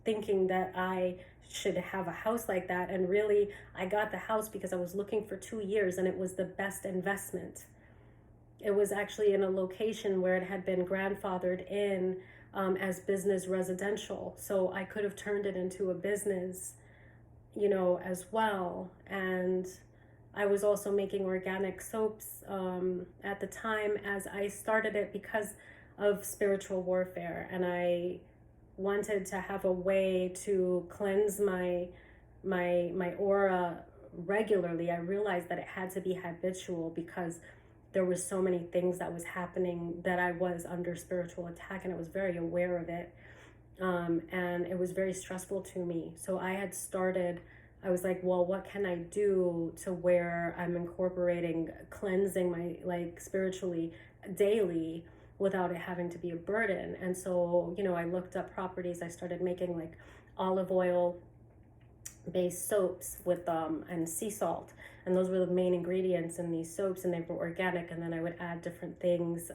thinking that I should have a house like that. And really, I got the house because I was looking for 2 years, and it was the best investment. It was actually in a location where it had been grandfathered in as business residential. So I could have turned it into a business, as well. And I was also making organic soaps at the time, as I started it because of spiritual warfare. And I wanted to have a way to cleanse my aura regularly. I realized that it had to be habitual, because there were so many things that was happening, that I was under spiritual attack, and I was very aware of it. And it was very stressful to me. So I was like, well, what can I do to where I'm incorporating cleansing my, like, spiritually daily without it having to be a burden? And so, I looked up properties. I started making like olive oil based soaps with and sea salt, and those were the main ingredients in these soaps, and they were organic. And then I would add different things,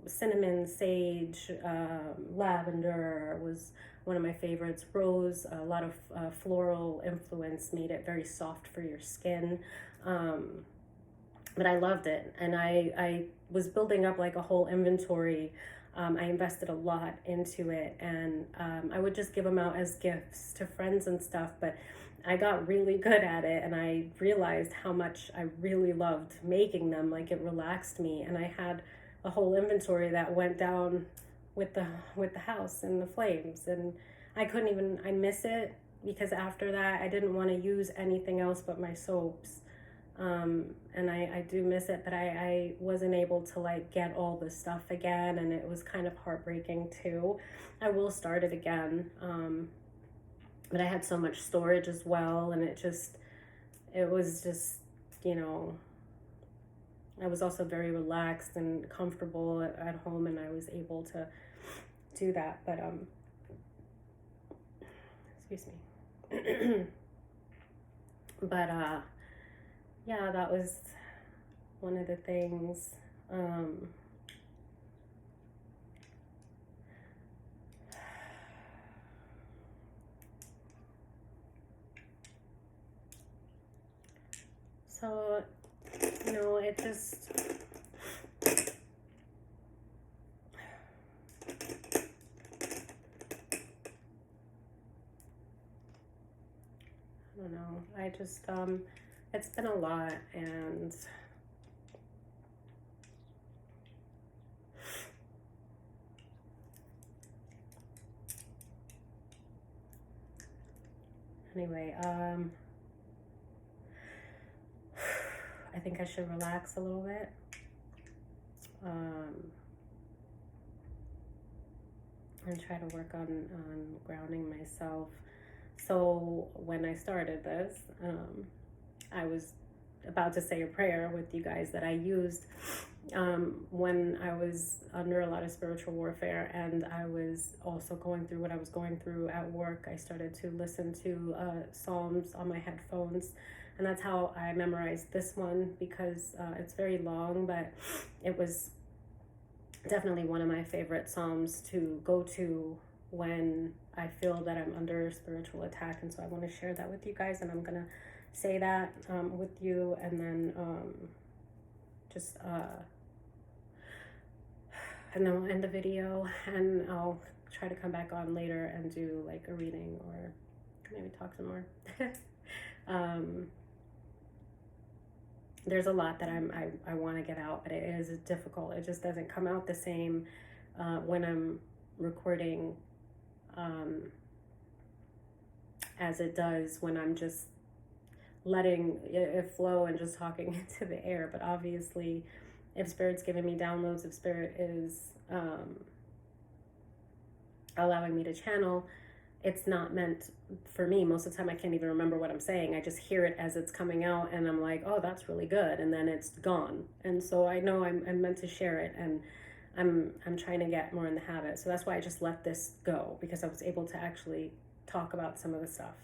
cinnamon, sage, lavender was one of my favorites, rose. A lot of floral influence made it very soft for your skin. But I loved it, and I was building up like a whole inventory. I invested a lot into it, and I would just give them out as gifts to friends and stuff. But I got really good at it, and I realized how much I really loved making them. Like, it relaxed me, and I had a whole inventory that went down with the house and the flames. And I miss it, because after that I didn't want to use anything else but my soaps. And I do miss it, but I wasn't able to like get all the stuff again, and it was kind of heartbreaking too. I will start it again, but I had so much storage as well, and it was just, you know, I was also very relaxed and comfortable at home, and I was able to do that. But excuse me. But yeah, that was one of the things. So, you know, it just, I don't know. I just, it's been a lot, and anyway, I think I should relax a little bit. And try to work on grounding myself. So when I started this, I was about to say a prayer with you guys that I used when I was under a lot of spiritual warfare, and I was also going through what I was going through at work. I started to listen to Psalms on my headphones, and that's how I memorized this one, because it's very long, but it was definitely one of my favorite Psalms to go to when I feel that I'm under spiritual attack. And so I want to share that with you guys, and I'm going to say that with you, and then and then we'll end the video, and I'll try to come back on later and do like a reading, or maybe talk some more. There's a lot that I want to get out, but it is difficult. It just doesn't come out the same when I'm recording as it does when I'm just letting it flow and just talking into the air. But obviously, if Spirit's giving me downloads, if Spirit is allowing me to channel, it's not meant for me. Most of the time I can't even remember what I'm saying. I just hear it as it's coming out, and I'm like, oh, that's really good, and then it's gone. And so I know I'm meant to share it, and I'm trying to get more in the habit. So that's why I just let this go, because I was able to actually talk about some of the stuff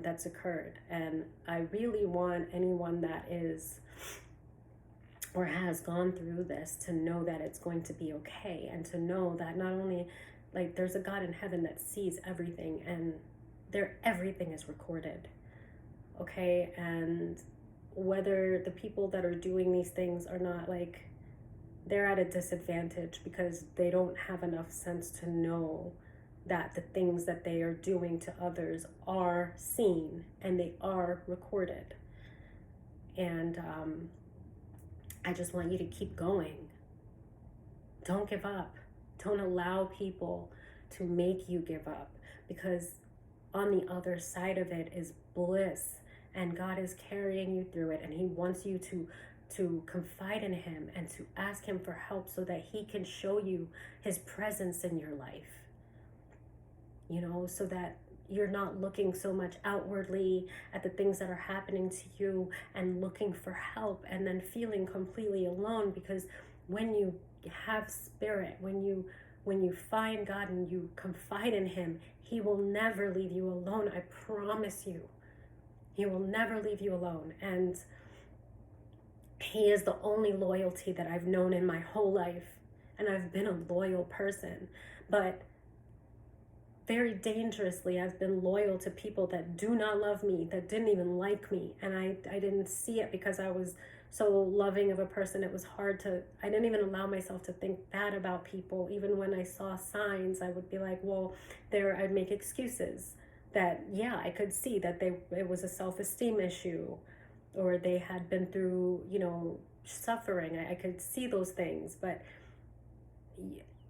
that's occurred. And I really want anyone that is or has gone through this to know that it's going to be okay, and to know that not only like there's a God in heaven that sees everything, and everything is recorded, okay? And whether the people that are doing these things are not, like, they're at a disadvantage because they don't have enough sense to know that the things that they are doing to others are seen and they are recorded. And I just want you to keep going. Don't give up. Don't allow people to make you give up, because on the other side of it is bliss, and God is carrying you through it, and He wants you to confide in Him and to ask Him for help so that He can show you His presence in your life, you know, so that you're not looking so much outwardly at the things that are happening to you and looking for help and then feeling completely alone. Because when you have Spirit, when you find God and you confide in Him, He will never leave you alone. I promise you, He will never leave you alone. And He is the only loyalty that I've known in my whole life, and I've been a loyal person, but very dangerously I've been loyal to people that do not love me, that didn't even like me, and I didn't see it because I was so loving of a person. It was hard I didn't even allow myself to think bad about people. Even when I saw signs, I would be like, well, I'd make excuses that, yeah, I could see that it was a self-esteem issue, or they had been through, you know, suffering. I could see those things, but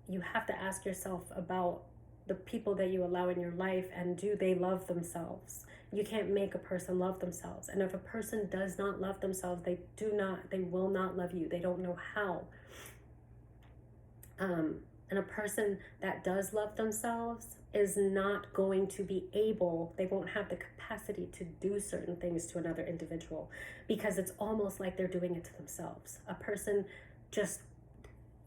you have to ask yourself about the people that you allow in your life, and do they love themselves? You can't make a person love themselves. And if a person does not love themselves, they will not love you. They don't know how. And a person that does love themselves is not going to be able, they won't have the capacity to do certain things to another individual, because it's almost like they're doing it to themselves. A person just,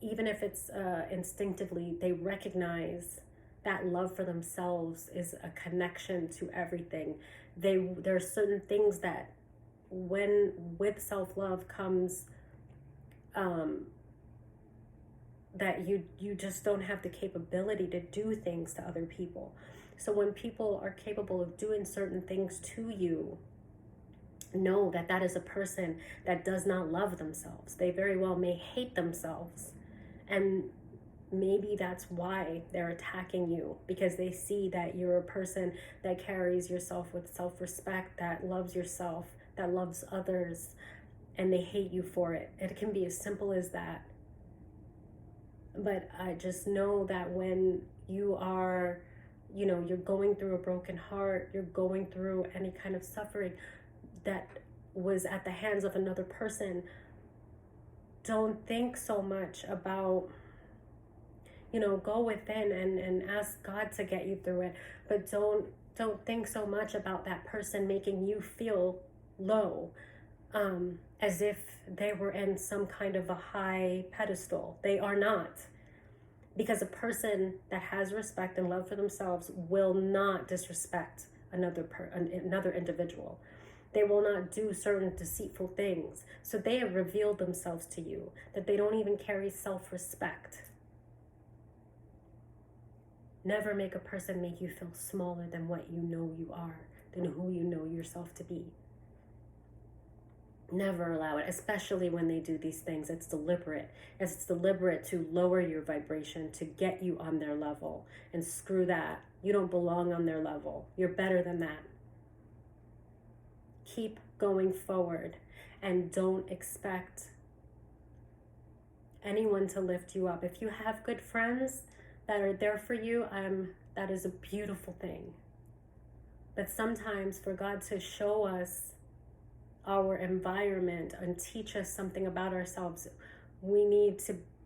even if it's instinctively, they recognize that love for themselves is a connection to everything. There are certain things that, when with self-love comes, that you just don't have the capability to do things to other people. So when people are capable of doing certain things to you, know that that is a person that does not love themselves. They very well may hate themselves, and maybe that's why they're attacking you, because they see that you're a person that carries yourself with self-respect, that loves yourself, that loves others, and they hate you for it. It can be as simple as that. But I just know that when you are, you're going through a broken heart, you're going through any kind of suffering that was at the hands of another person, don't think so much about, go within and ask God to get you through it. But don't think so much about that person making you feel low, as if they were in some kind of a high pedestal. They are not. Because a person that has respect and love for themselves will not disrespect another individual. They will not do certain deceitful things. So they have revealed themselves to you, that they don't even carry self-respect. Never make a person make you feel smaller than what you know you are, than who you know yourself to be. Never allow it, especially when they do these things. It's deliberate. It's deliberate to lower your vibration, to get you on their level. And screw that. You don't belong on their level. You're better than that. Keep going forward, and don't expect anyone to lift you up. If you have good friends that are there for you, that is a beautiful thing. But sometimes for God to show us our environment and teach us something about ourselves, we need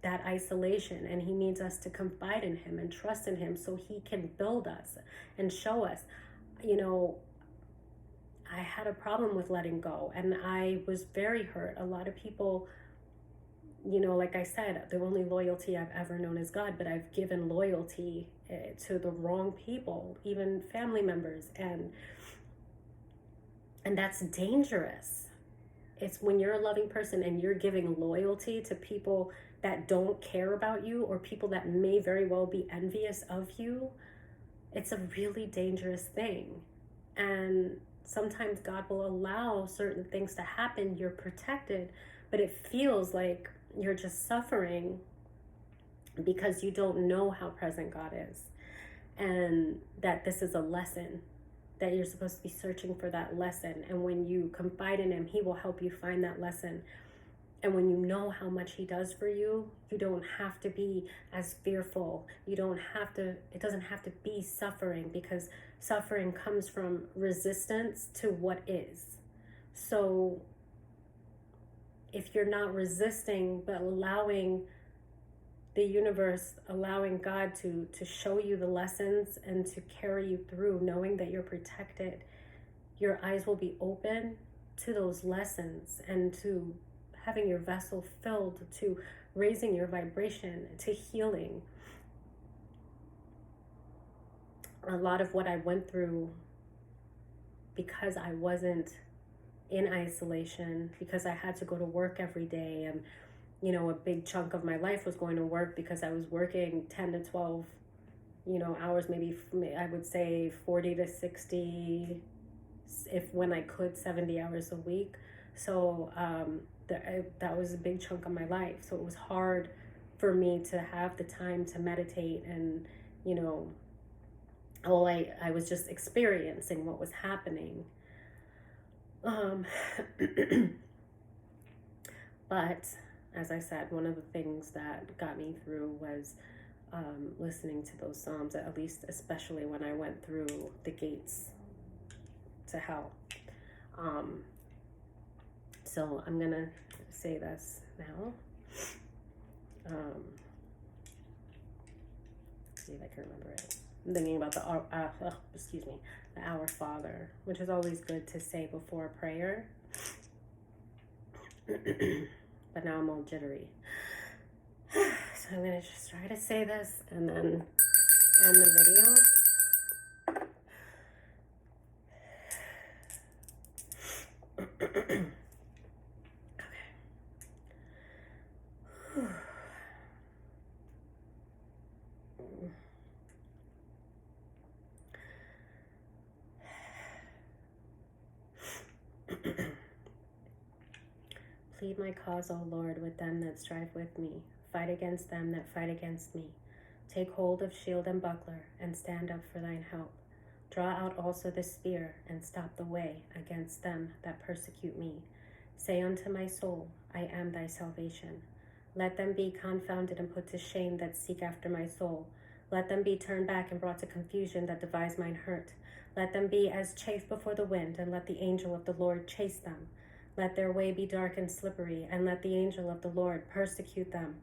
that isolation, and he needs us to confide in him and trust in him so he can build us and show us. I had a problem with letting go, and I was very hurt. A lot of people, like I said, the only loyalty I've ever known is God, but I've given loyalty to the wrong people, even family members, and that's dangerous. It's when you're a loving person and you're giving loyalty to people that don't care about you, or people that may very well be envious of you. It's a really dangerous thing. And sometimes God will allow certain things to happen. You're protected, but it feels like you're just suffering because you don't know how present God is, and that this is a lesson, that you're supposed to be searching for that lesson. And when you confide in him, he will help you find that lesson. And when you know how much he does for you, you don't have to be as fearful. It doesn't have to be suffering, because suffering comes from resistance to what is. So if you're not resisting, but allowing the universe, allowing God to show you the lessons and to carry you through, knowing that you're protected, your eyes will be open to those lessons, and to having your vessel filled, to raising your vibration, to healing. A lot of what I went through, because I wasn't in isolation, because I had to go to work every day, and a big chunk of my life was going to work, because I was working 10 to 12, hours, maybe I would say 40 to 60, when I could, 70 hours a week. So that was a big chunk of my life. So it was hard for me to have the time to meditate, and, I was just experiencing what was happening. But as I said, one of the things that got me through was listening to those Psalms, at least especially when I went through the gates to hell. So I'm going to say this now. See if I can remember it. I'm thinking about the Our Father, which is always good to say before prayer. But now I'm all jittery. So I'm going to just try to say this and then end the video. Plead my cause, O Lord, with them that strive with me. Fight against them that fight against me. Take hold of shield and buckler, and stand up for thine help. Draw out also the spear, and stop the way against them that persecute me. Say unto my soul, I am thy salvation. Let them be confounded and put to shame that seek after my soul. Let them be turned back and brought to confusion that devise mine hurt. Let them be as chaff before the wind, and let the angel of the Lord chase them. Let their way be dark and slippery, and let the angel of the Lord persecute them.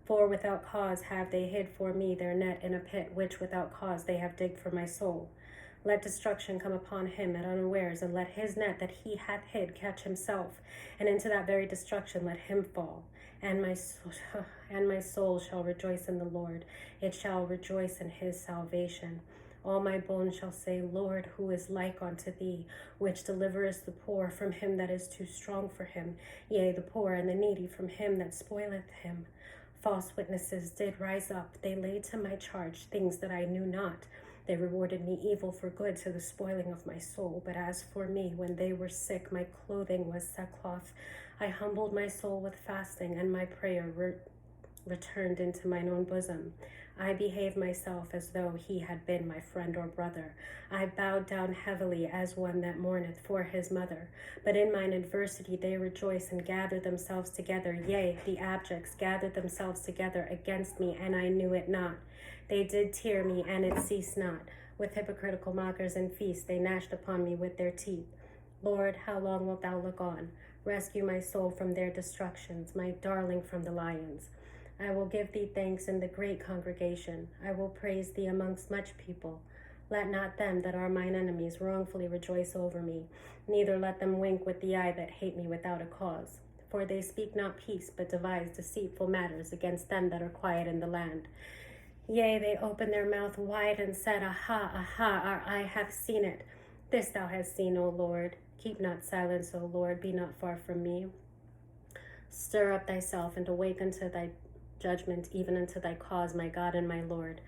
For without cause have they hid for me their net in a pit, which without cause they have digged for my soul. Let destruction come upon him at unawares, and let his net that he hath hid catch himself, and into that very destruction let him fall. And my soul shall rejoice in the Lord. It shall rejoice in his salvation. All my bones shall say, Lord, who is like unto thee, which deliverest the poor from him that is too strong for him, yea, the poor and the needy from him that spoileth him. False witnesses did rise up. They laid to my charge things that I knew not. They rewarded me evil for good, to the spoiling of my soul. But as for me, when they were sick, my clothing was sackcloth. I humbled my soul with fasting, and my prayer returned into mine own bosom. I behaved myself as though he had been my friend or brother. I bowed down heavily as one that mourneth for his mother. But in mine adversity they rejoice and gather themselves together. Yea, the abjects gathered themselves together against me, and I knew it not. They did tear me, and it ceased not. With hypocritical mockers and feasts they gnashed upon me with their teeth. Lord, how long wilt thou look on? Rescue my soul from their destructions, my darling from the lions. I will give thee thanks in the great congregation. I will praise thee amongst much people. Let not them that are mine enemies wrongfully rejoice over me, neither let them wink with the eye that hate me without a cause. For they speak not peace, but devise deceitful matters against them that are quiet in the land. Yea, they opened their mouth wide and said, Aha, aha, our eye hath seen it. This thou hast seen, O Lord. Keep not silence, O Lord, be not far from me. Stir up thyself and awake unto thy judgment, even unto thy cause, my God and my Lord.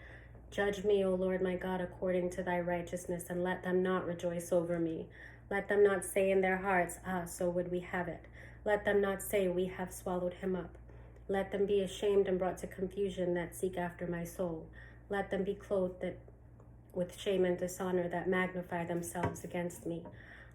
Judge me, O Lord my God, according to thy righteousness, and let them not rejoice over me. Let them not say in their hearts, Ah, so would we have it. Let them not say, We have swallowed him up. Let them be ashamed and brought to confusion that seek after my soul. Let them be clothed with shame and dishonor that magnify themselves against me.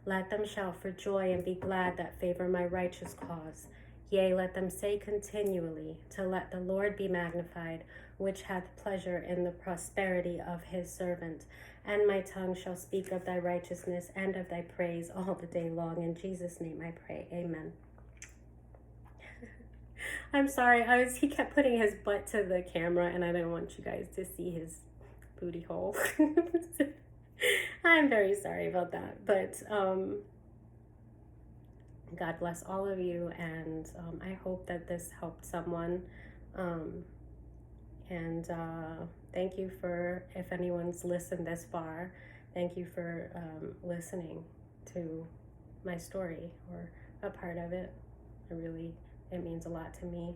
Let them shout for joy and be glad that favor my righteous cause. Yea, let them say continually, to let the Lord be magnified, which hath pleasure in the prosperity of his servant. And my tongue shall speak of thy righteousness and of thy praise all the day long. In Jesus' name I pray. Amen. I'm sorry, he kept putting his butt to the camera, and I didn't want you guys to see his booty hole. I'm very sorry about that, but God bless all of you, and I hope that this helped someone. Thank you for, if anyone's listened this far, thank you for listening to my story or a part of it. It means a lot to me.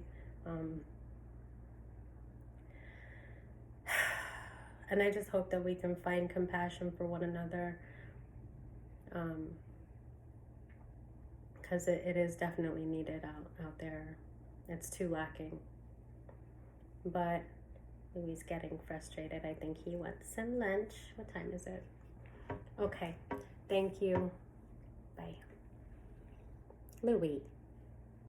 And I just hope that we can find compassion for one another, because it is definitely needed out there. It's too lacking. But Louis getting frustrated. I think he wants some lunch. What time is it? Okay. Thank you. Bye. Louis.